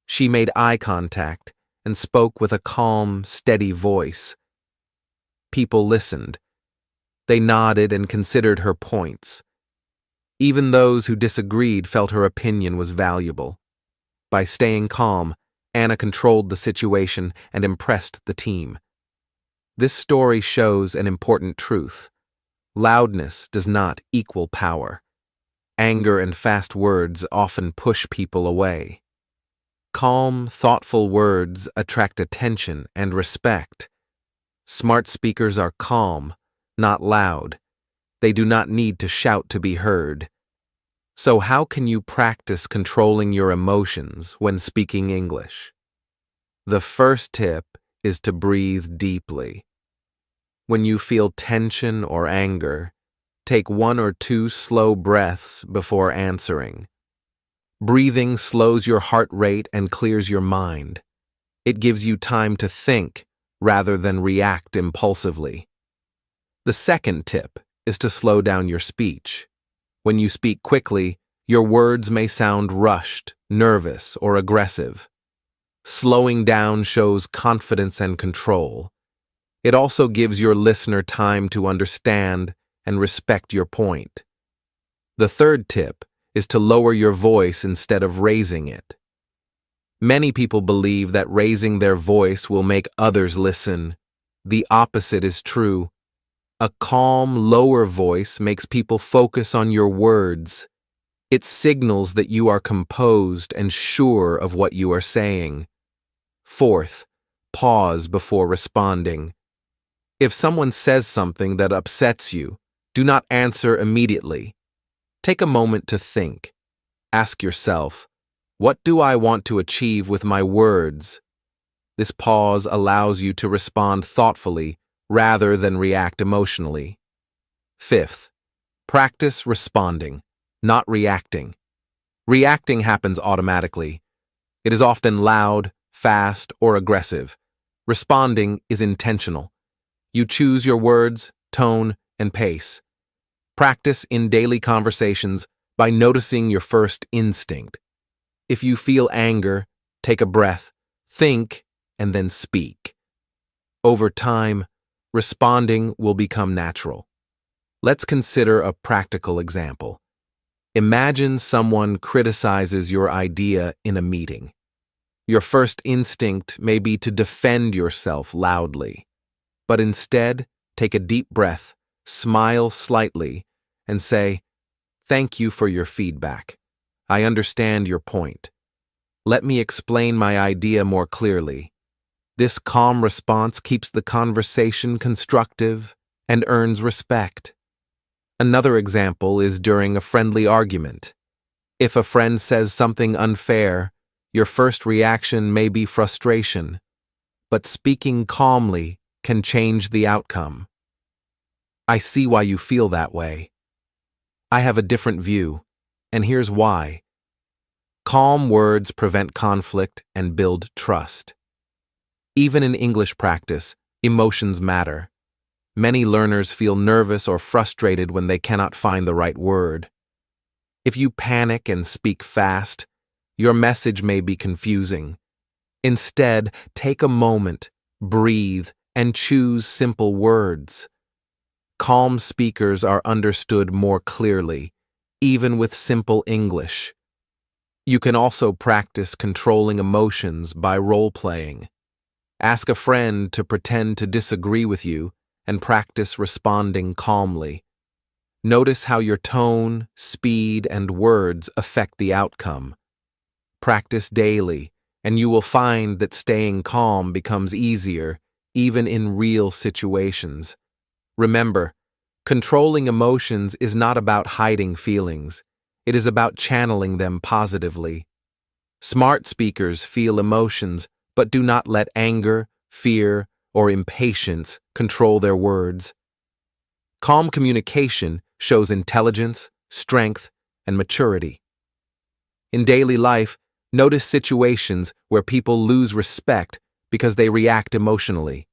She made eye contact and spoke with a calm, steady voice. People listened. They nodded and considered her points. Even those who disagreed felt her opinion was valuable. By staying calm, Anna controlled the situation and impressed the team. This story shows an important truth. Loudness does not equal power. Anger and fast words often push people away. Calm, thoughtful words attract attention and respect. Smart speakers are calm, not loud. They do not need to shout to be heard. So how can you practice controlling your emotions when speaking English? The first tip is to breathe deeply. When you feel tension or anger, take 1 or 2 slow breaths before answering. Breathing slows your heart rate and clears your mind. It gives you time to think rather than react impulsively. The second tip is to slow down your speech. When you speak quickly, your words may sound rushed, nervous, or aggressive. Slowing down shows confidence and control. It also gives your listener time to understand and respect your point. The third tip is to lower your voice instead of raising it. Many people believe that raising their voice will make others listen. The opposite is true. A calm, lower voice makes people focus on your words. It signals that you are composed and sure of what you are saying. Fourth, pause before responding. If someone says something that upsets you, do not answer immediately. Take a moment to think. Ask yourself, what do I want to achieve with my words? This pause allows you to respond thoughtfully rather than react emotionally. Fifth, practice responding, not reacting. Reacting happens automatically. It is often loud, fast, or aggressive. Responding is intentional. You choose your words, tone, and pace. Practice in daily conversations by noticing your first instinct. If you feel anger, take a breath, think, and then speak. Over time, responding will become natural. Let's consider a practical example. Imagine someone criticizes your idea in a meeting. Your first instinct may be to defend yourself loudly, but instead, take a deep breath, smile slightly, and say, "Thank you for your feedback. I understand your point. Let me explain my idea more clearly." This calm response keeps the conversation constructive and earns respect. Another example is during a friendly argument. If a friend says something unfair, your first reaction may be frustration, but speaking calmly can change the outcome. I see why you feel that way. I have a different view, and here's why. Calm words prevent conflict and build trust. Even in English practice, emotions matter. Many learners feel nervous or frustrated when they cannot find the right word. If you panic and speak fast, your message may be confusing. Instead, take a moment, breathe, and choose simple words. Calm speakers are understood more clearly, even with simple English. You can also practice controlling emotions by role-playing. Ask a friend to pretend to disagree with you and practice responding calmly. Notice how your tone, speed, and words affect the outcome. Practice daily, and you will find that staying calm becomes easier, even in real situations. Remember, controlling emotions is not about hiding feelings. It is about channeling them positively. Smart speakers feel emotions, but do not let anger, fear, or impatience control their words. Calm communication shows intelligence, strength, and maturity. In daily life, notice situations where people lose respect because they react emotionally.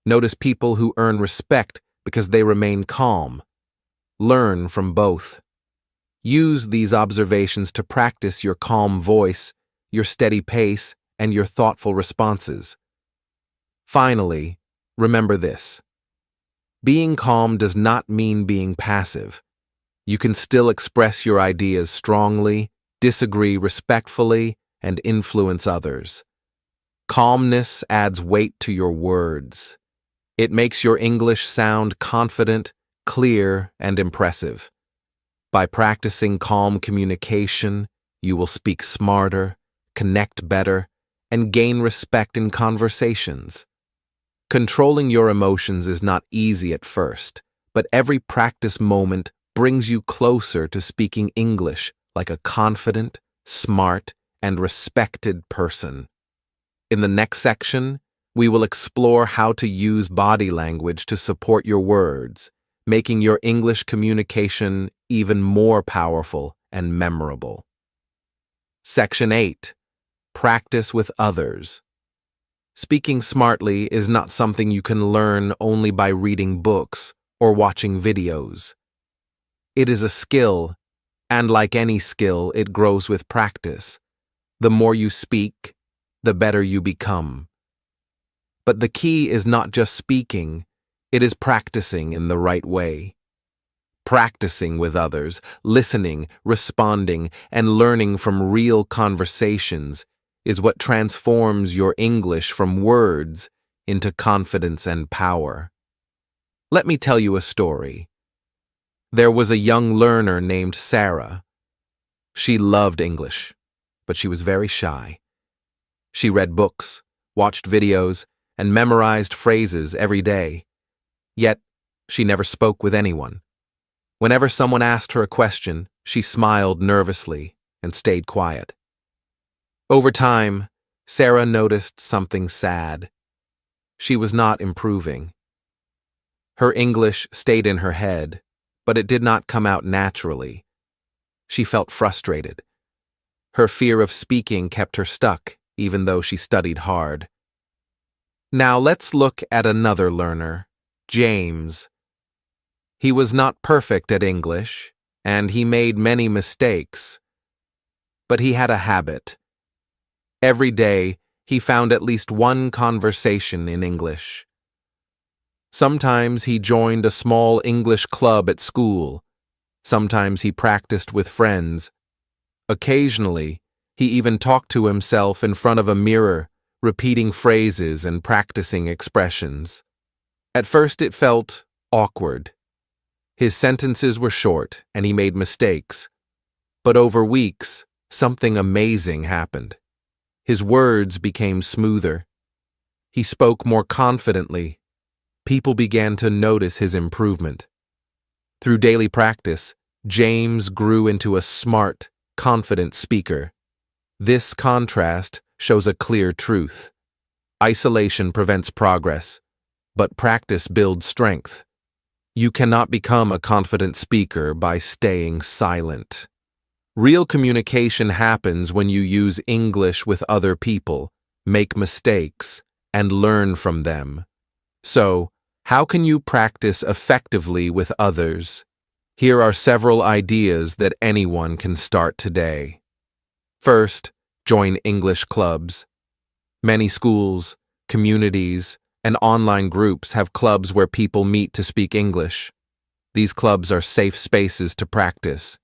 Notice people who earn respect because they remain calm. Learn from both. Use these observations to practice your calm voice, your steady pace, and your thoughtful responses. Finally, remember this. Being calm does not mean being passive. You can still express your ideas strongly, disagree respectfully, and influence others. Calmness adds weight to your words. It makes your English sound confident, clear, and impressive. By practicing calm communication, you will speak smarter, connect better, and gain respect in conversations. Controlling your emotions is not easy at first, but every practice moment brings you closer to speaking English like a confident, smart, and respected person. In the next section, we will explore how to use body language to support your words, making your English communication even more powerful and memorable. Section 8. Practice with others. Speaking smartly is not something you can learn only by reading books or watching videos. It is a skill, and like any skill, it grows with practice. The more you speak, the better you become. But the key is not just speaking, it is practicing in the right way. Practicing with others, listening, responding, and learning from real conversations is what transforms your English from words into confidence and power. Let me tell you a story. There was a young learner named Sarah. She loved English, but she was very shy. She read books, watched videos, and memorized phrases every day. Yet, she never spoke with anyone. Whenever someone asked her a question, she smiled nervously and stayed quiet. Over time, Sarah noticed something sad. She was not improving. Her English stayed in her head, but it did not come out naturally. She felt frustrated. Her fear of speaking kept her stuck, even though she studied hard. Now let's look at another learner, James. He was not perfect at English, and he made many mistakes. But he had a habit. Every day, he found at least one conversation in English. Sometimes he joined a small English club at school. Sometimes he practiced with friends. Occasionally, he even talked to himself in front of a mirror, repeating phrases and practicing expressions. At first, it felt awkward. His sentences were short, and he made mistakes. But over weeks, something amazing happened. His words became smoother. He spoke more confidently. People began to notice his improvement. Through daily practice, James grew into a smart, confident speaker. This contrast shows a clear truth. Isolation prevents progress, but practice builds strength. You cannot become a confident speaker by staying silent. Real communication happens when you use English with other people, make mistakes, and learn from them. So, how can you practice effectively with others? Here are several ideas that anyone can start today. First, join English clubs. Many schools, communities, and online groups have clubs where people meet to speak English. These clubs are safe spaces to practice.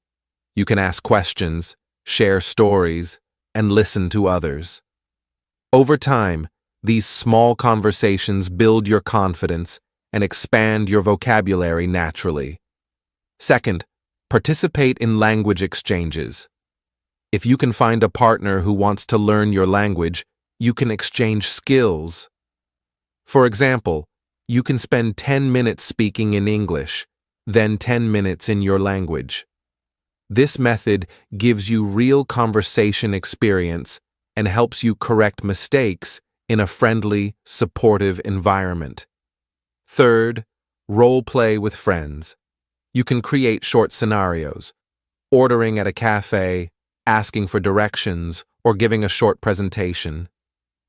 You can ask questions, share stories, and listen to others. Over time, these small conversations build your confidence and expand your vocabulary naturally. Second, participate in language exchanges. If you can find a partner who wants to learn your language, you can exchange skills. For example, you can spend 10 minutes speaking in English, then 10 minutes in your language. This method gives you real conversation experience and helps you correct mistakes in a friendly, supportive environment. Third, role play with friends. You can create short scenarios, ordering at a cafe, asking for directions, or giving a short presentation.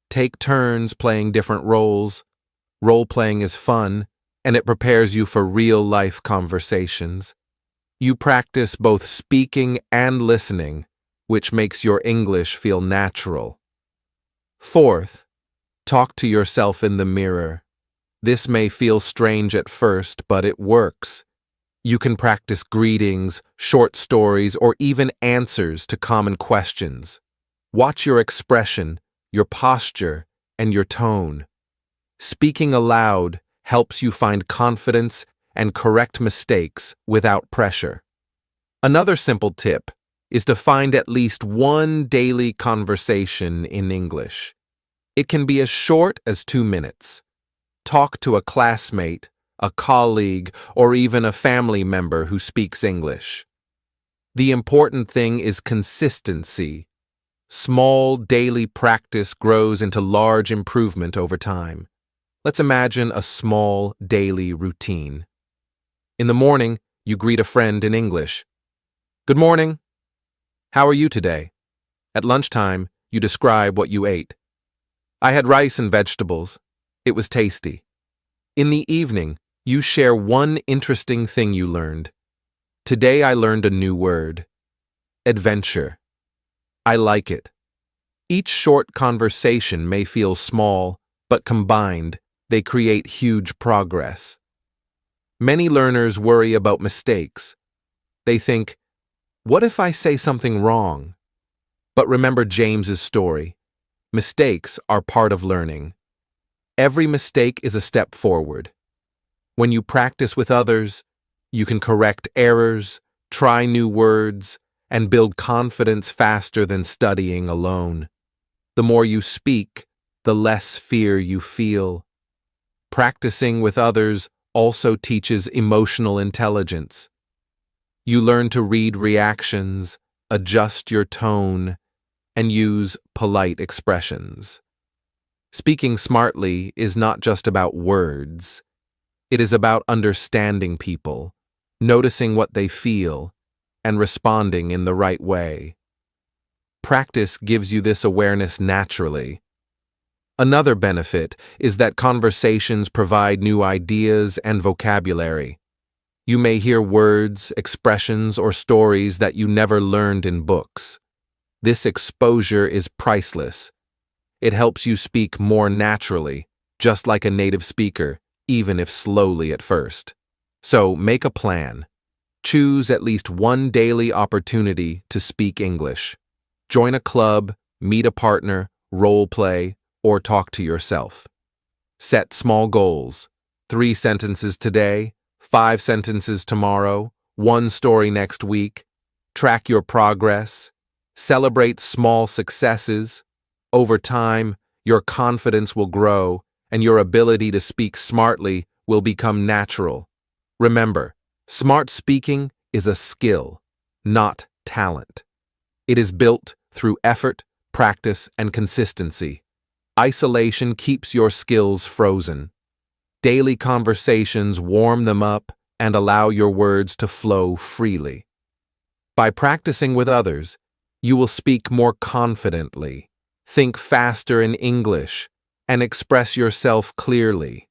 Take turns playing different roles. Role-playing is fun, and it prepares you for real-life conversations. You practice both speaking and listening, which makes your English feel natural. Fourth, talk to yourself in the mirror. This may feel strange at first, but it works. You can practice greetings, short stories, or even answers to common questions. Watch your expression, your posture, and your tone. Speaking aloud helps you find confidence and correct mistakes without pressure. Another simple tip is to find at least one daily conversation in English. It can be as short as 2 minutes. Talk to a classmate, a colleague, or even a family member who speaks English. The important thing is consistency. Small daily practice grows into large improvement over time. Let's imagine a small daily routine. In the morning, you greet a friend in English. Good morning. How are you today? At lunchtime, you describe what you ate. I had rice and vegetables. It was tasty. In the evening, you share one interesting thing you learned. Today I learned a new word. Adventure. I like it. Each short conversation may feel small, but combined, they create huge progress. Many learners worry about mistakes. They think, what if I say something wrong? But remember James's story. Mistakes are part of learning. Every mistake is a step forward. When you practice with others, you can correct errors, try new words, and build confidence faster than studying alone. The more you speak, the less fear you feel. Practicing with others also teaches emotional intelligence. You learn to read reactions, adjust your tone, and use polite expressions. Speaking smartly is not just about words. It is about understanding people, noticing what they feel, and responding in the right way. Practice gives you this awareness naturally. Another benefit is that conversations provide new ideas and vocabulary. You may hear words, expressions, or stories that you never learned in books. This exposure is priceless. It helps you speak more naturally, just like a native speaker, even if slowly at first. So make a plan. Choose at least one daily opportunity to speak English. Join a club, meet a partner, role play, or talk to yourself. Set small goals. 3 sentences today, 5 sentences tomorrow, 1 story next week. Track your progress. Celebrate small successes. Over time, your confidence will grow and your ability to speak smartly will become natural. Remember, smart speaking is a skill, not talent. It is built through effort, practice, and consistency. Isolation keeps your skills frozen. Daily conversations warm them up and allow your words to flow freely. By practicing with others, you will speak more confidently, think faster in English, and express yourself clearly.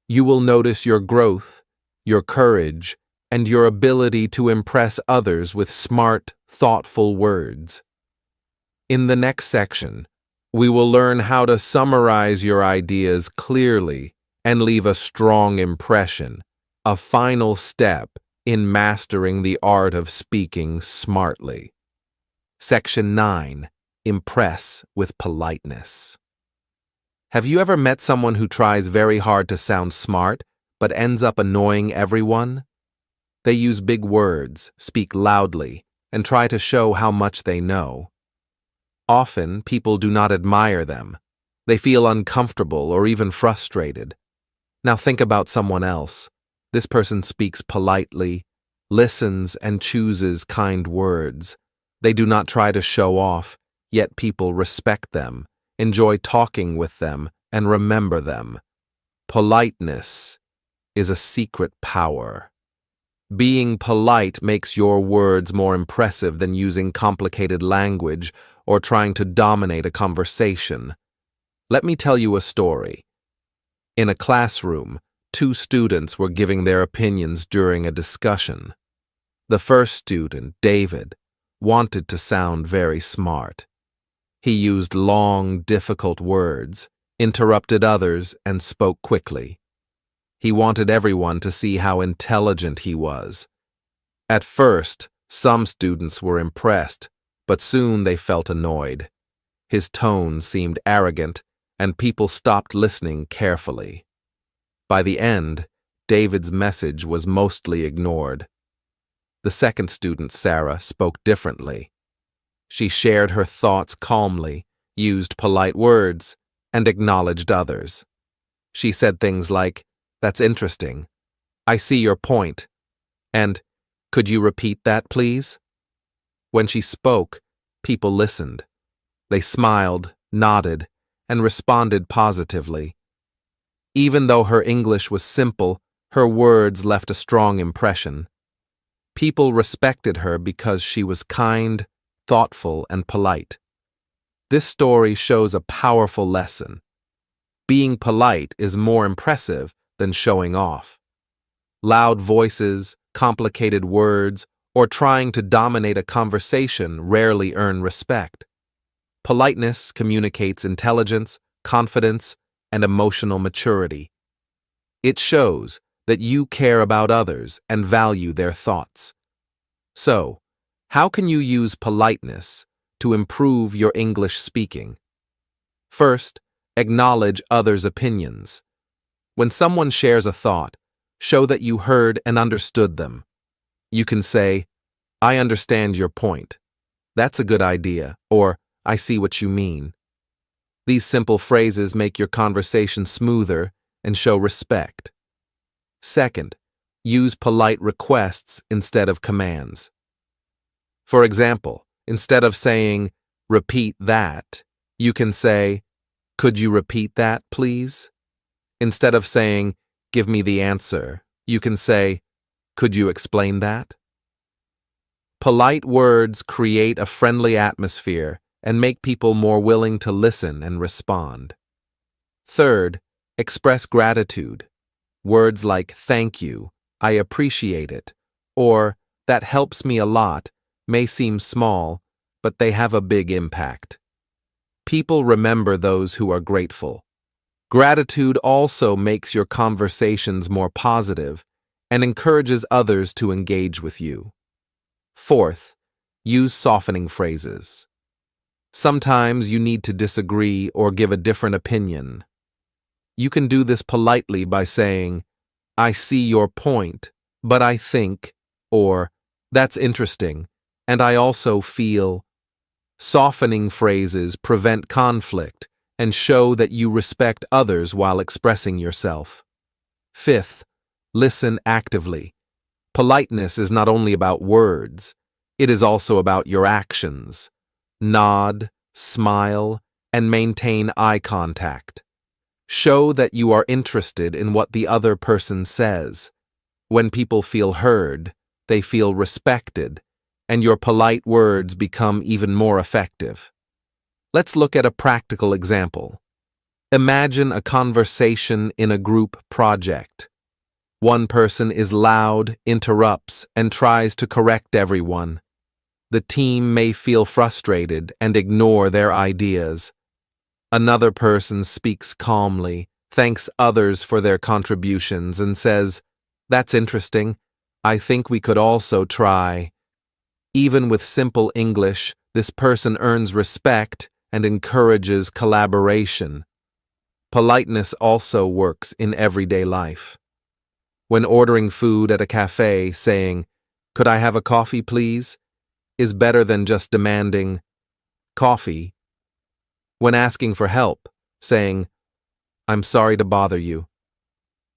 You will notice your growth, your courage, and your ability to impress others with smart, thoughtful words. In the next section, we will learn how to summarize your ideas clearly and leave a strong impression, a final step in mastering the art of speaking smartly. Section 9. Impress with politeness. Have you ever met someone who tries very hard to sound smart, but ends up annoying everyone? They use big words, speak loudly, and try to show how much they know. Often, people do not admire them. They feel uncomfortable or even frustrated. Now think about someone else. This person speaks politely, listens and chooses kind words. They do not try to show off, yet people respect them, enjoy talking with them, and remember them. Politeness is a secret power. Being polite makes your words more impressive than using complicated language or trying to dominate a conversation. Let me tell you a story. In a classroom, two students were giving their opinions during a discussion. The first student, David, wanted to sound very smart. He used long, difficult words, interrupted others, and spoke quickly. He wanted everyone to see how intelligent he was. At first, some students were impressed, but soon they felt annoyed. His tone seemed arrogant, and people stopped listening carefully. By the end, David's message was mostly ignored. The second student, Sarah, spoke differently. She shared her thoughts calmly, used polite words, and acknowledged others. She said things like, "That's interesting. I see your point." And, "Could you repeat that, please?" When she spoke, people listened. They smiled, nodded, and responded positively. Even though her English was simple, her words left a strong impression. People respected her because she was kind, thoughtful, and polite. This story shows a powerful lesson. Being polite is more impressive than showing off. Loud voices, complicated words, or trying to dominate a conversation rarely earn respect. Politeness communicates intelligence, confidence, and emotional maturity. It shows that you care about others and value their thoughts. So, how can you use politeness to improve your English speaking? First, acknowledge others' opinions. When someone shares a thought, show that you heard and understood them. You can say, "I understand your point. That's a good idea," or "I see what you mean." These simple phrases make your conversation smoother and show respect. Second, use polite requests instead of commands. For example, instead of saying, "Repeat that," you can say, "Could you repeat that, please?" Instead of saying, "Give me the answer," you can say, "Could you explain that?" Polite words create a friendly atmosphere and make people more willing to listen and respond. Third, express gratitude. Words like "thank you," "I appreciate it," or "that helps me a lot" may seem small, but they have a big impact. People remember those who are grateful. Gratitude also makes your conversations more positive and encourages others to engage with you. Fourth, use softening phrases. Sometimes you need to disagree or give a different opinion. You can do this politely by saying, "I see your point, but I think," or "That's interesting, and I also feel." Softening phrases prevent conflict and show that you respect others while expressing yourself. Fifth, listen actively. Politeness is not only about words, it is also about your actions. Nod, smile, and maintain eye contact. Show that you are interested in what the other person says. When people feel heard, they feel respected, and your polite words become even more effective. Let's look at a practical example. Imagine a conversation in a group project. One person is loud, interrupts, and tries to correct everyone. The team may feel frustrated and ignore their ideas. Another person speaks calmly, thanks others for their contributions, and says, "That's interesting. I think we could also try." Even with simple English, this person earns respect and encourages collaboration. Politeness also works in everyday life. When ordering food at a cafe, saying, "Could I have a coffee, please?" is better than just demanding, "Coffee." When asking for help, saying, "I'm sorry to bother you.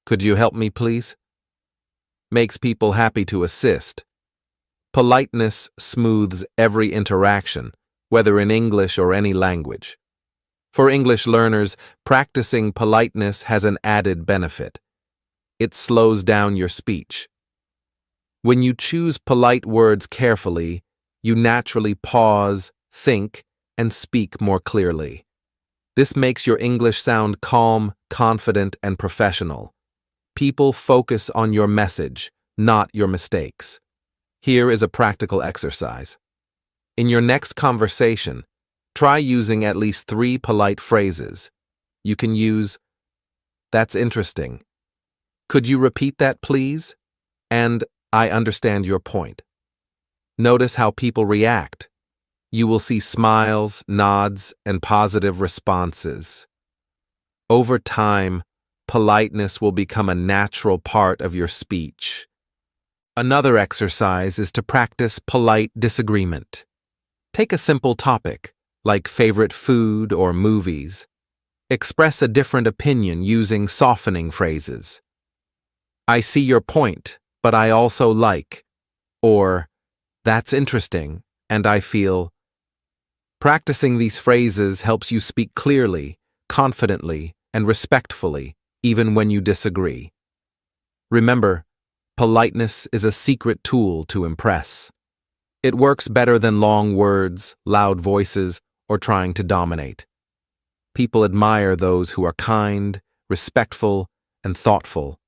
Could you help me, please?" makes people happy to assist. Politeness smooths every interaction, whether in English or any language. For English learners, practicing politeness has an added benefit. It slows down your speech. When you choose polite words carefully, you naturally pause, think, and speak more clearly. This makes your English sound calm, confident, and professional. People focus on your message, not your mistakes. Here is a practical exercise. In your next conversation, try using at least 3 polite phrases. You can use, "That's interesting. Could you repeat that, please?" And, "I understand your point." Notice how people react. You will see smiles, nods, and positive responses. Over time, politeness will become a natural part of your speech. Another exercise is to practice polite disagreement. Take a simple topic, like favorite food or movies. Express a different opinion using softening phrases. "I see your point, but I also like," or "That's interesting, and I feel." Practicing these phrases helps you speak clearly, confidently, and respectfully, even when you disagree. Remember, politeness is a secret tool to impress. It works better than long words, loud voices, or trying to dominate. People admire those who are kind, respectful, and thoughtful.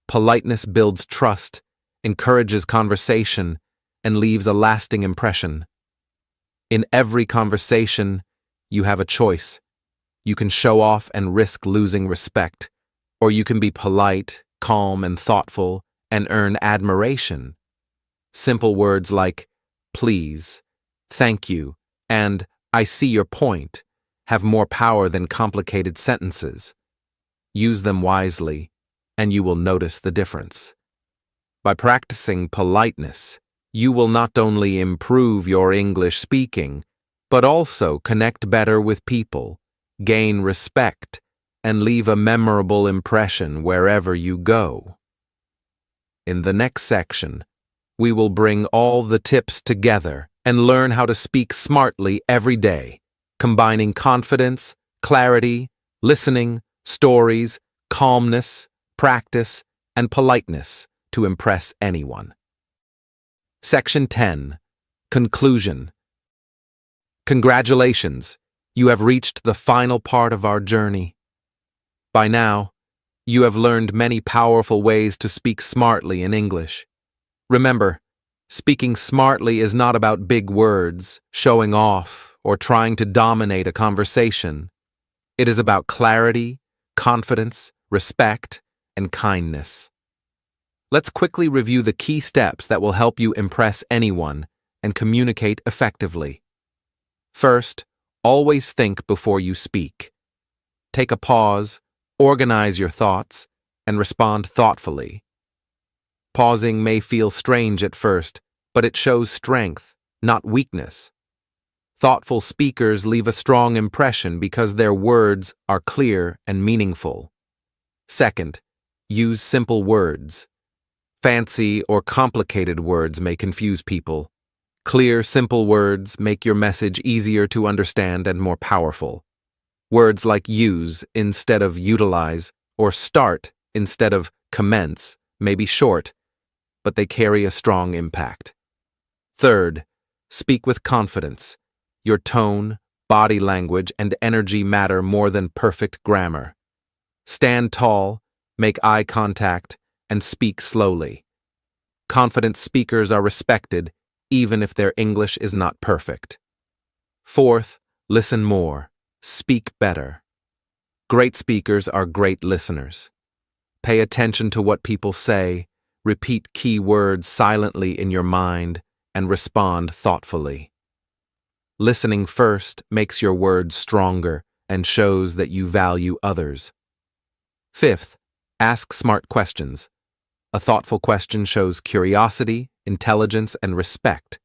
Politeness builds trust, encourages conversation, and leaves a lasting impression. In every conversation, you have a choice. You can show off and risk losing respect, or you can be polite, calm, and thoughtful, and earn admiration. Simple words like "please," "thank you," and "I see your point" have more power than complicated sentences. Use them wisely, and you will notice the difference. By practicing politeness, you will not only improve your English speaking, but also connect better with people, gain respect, and leave a memorable impression wherever you go. In the next section, we will bring all the tips together and learn how to speak smartly every day, combining confidence, clarity, listening, stories, calmness, practice, and politeness to impress anyone. Section 10. Conclusion. Congratulations, you have reached the final part of our journey. By now, you have learned many powerful ways to speak smartly in English. Remember, speaking smartly is not about big words, showing off, or trying to dominate a conversation. It is about clarity, confidence, respect, and kindness. Let's quickly review the key steps that will help you impress anyone and communicate effectively. First, always think before you speak. Take a pause, organize your thoughts, and respond thoughtfully. Pausing may feel strange at first, but it shows strength, not weakness. Thoughtful speakers leave a strong impression because their words are clear and meaningful. Second, use simple words. Fancy or complicated words may confuse people. Clear, simple words make your message easier to understand and more powerful. Words like use instead of utilize or start instead of commence may be short, but they carry a strong impact. Third, speak with confidence. Your tone, body language, and energy matter more than perfect grammar. Stand tall, make eye contact, and speak slowly. Confident speakers are respected, even if their English is not perfect. Fourth, listen more. Speak better. Great speakers are great listeners. Pay attention to what people say, repeat key words silently in your mind, and respond thoughtfully. Listening first makes your words stronger and shows that you value others. Fifth, ask smart questions. A thoughtful question shows curiosity, intelligence, and respect.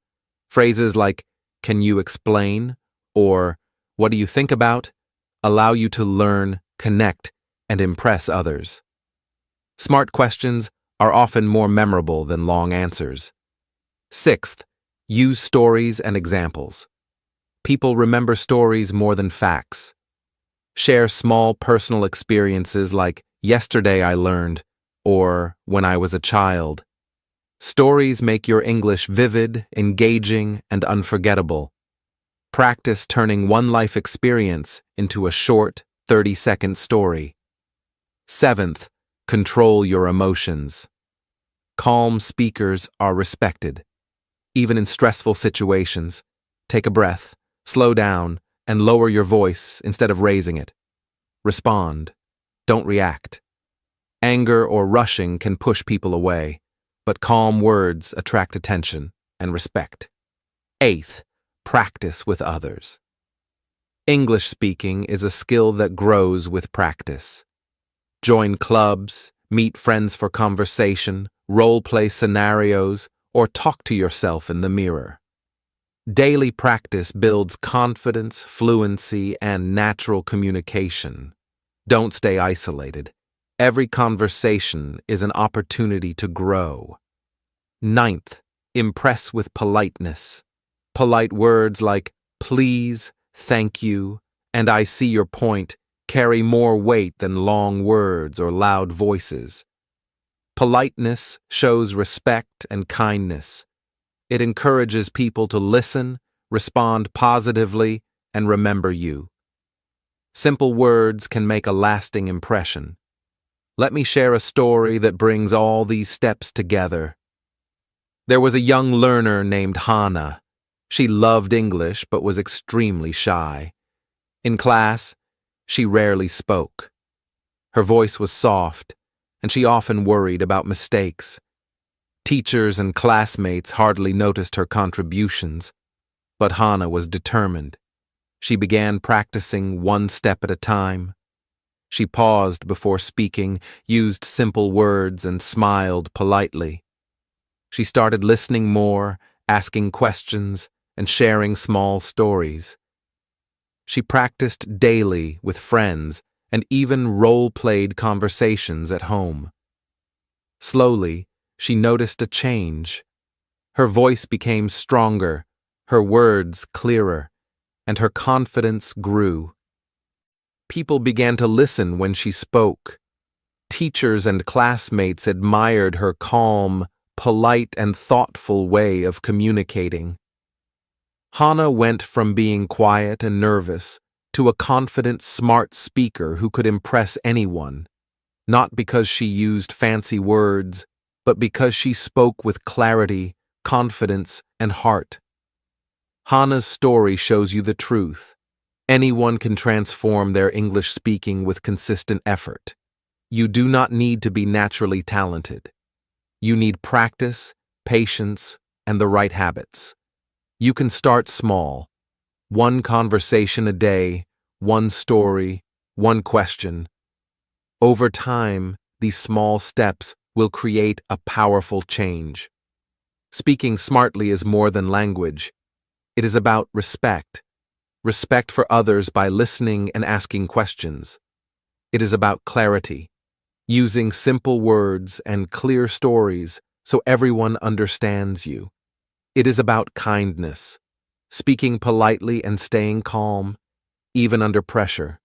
Phrases like, "Can you explain?" or "What do you think about?" allow you to learn, connect, and impress others. Smart questions are often more memorable than long answers. Sixth, use stories and examples. People remember stories more than facts. Share small personal experiences like, "Yesterday I learned," or "When I was a child." Stories make your English vivid, engaging, and unforgettable. Practice turning one life experience into a short, 30-second story. Seventh, control your emotions. Calm speakers are respected. Even in stressful situations, take a breath, slow down, and lower your voice instead of raising it. Respond. Don't react. Anger or rushing can push people away, but calm words attract attention and respect. Eighth, practice with others. English speaking is a skill that grows with practice. Join clubs, meet friends for conversation, role-play scenarios, or talk to yourself in the mirror. Daily practice builds confidence, fluency, and natural communication. Don't stay isolated. Every conversation is an opportunity to grow. Ninth, impress with politeness. Polite words like please, thank you, and I see your point carry more weight than long words or loud voices. Politeness shows respect and kindness. It encourages people to listen, respond positively, and remember you. Simple words can make a lasting impression. Let me share a story that brings all these steps together. There was a young learner named Hannah. She loved English but was extremely shy. In class, she rarely spoke. Her voice was soft, and she often worried about mistakes. Teachers and classmates hardly noticed her contributions, but Hannah was determined. She began practicing one step at a time. She paused before speaking, used simple words, and smiled politely. She started listening more, asking questions, and sharing small stories. She practiced daily with friends and even role-played conversations at home. Slowly, she noticed a change. Her voice became stronger, her words clearer, and her confidence grew. People began to listen when she spoke. Teachers and classmates admired her calm, polite, and thoughtful way of communicating. Hannah went from being quiet and nervous to a confident, smart speaker who could impress anyone, not because she used fancy words, but because she spoke with clarity, confidence, and heart. Hannah's story shows you the truth. Anyone can transform their English speaking with consistent effort. You do not need to be naturally talented. You need practice, patience, and the right habits. You can start small. One conversation a day, one story, one question. Over time, these small steps will create a powerful change. Speaking smartly is more than language. It is about respect. Respect for others by listening and asking questions. It is about clarity, using simple words and clear stories so everyone understands you. It is about kindness, speaking politely and staying calm, even under pressure.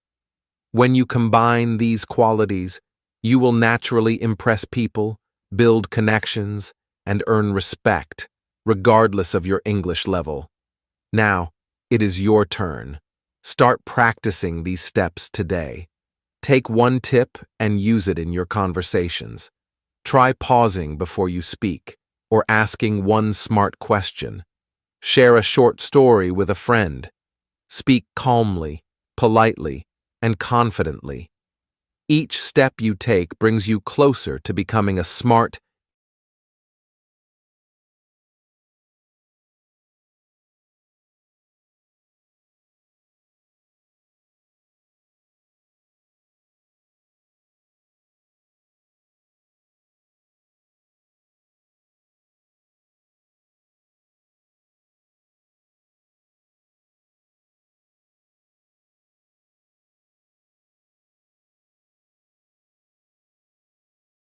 When you combine these qualities, you will naturally impress people, build connections, and earn respect, regardless of your English level. Now, it is your turn. Start practicing these steps today. Take one tip and use it in your conversations. Try pausing before you speak, or asking one smart question. Share a short story with a friend. Speak calmly, politely, and confidently. Each step you take brings you closer to becoming a smart,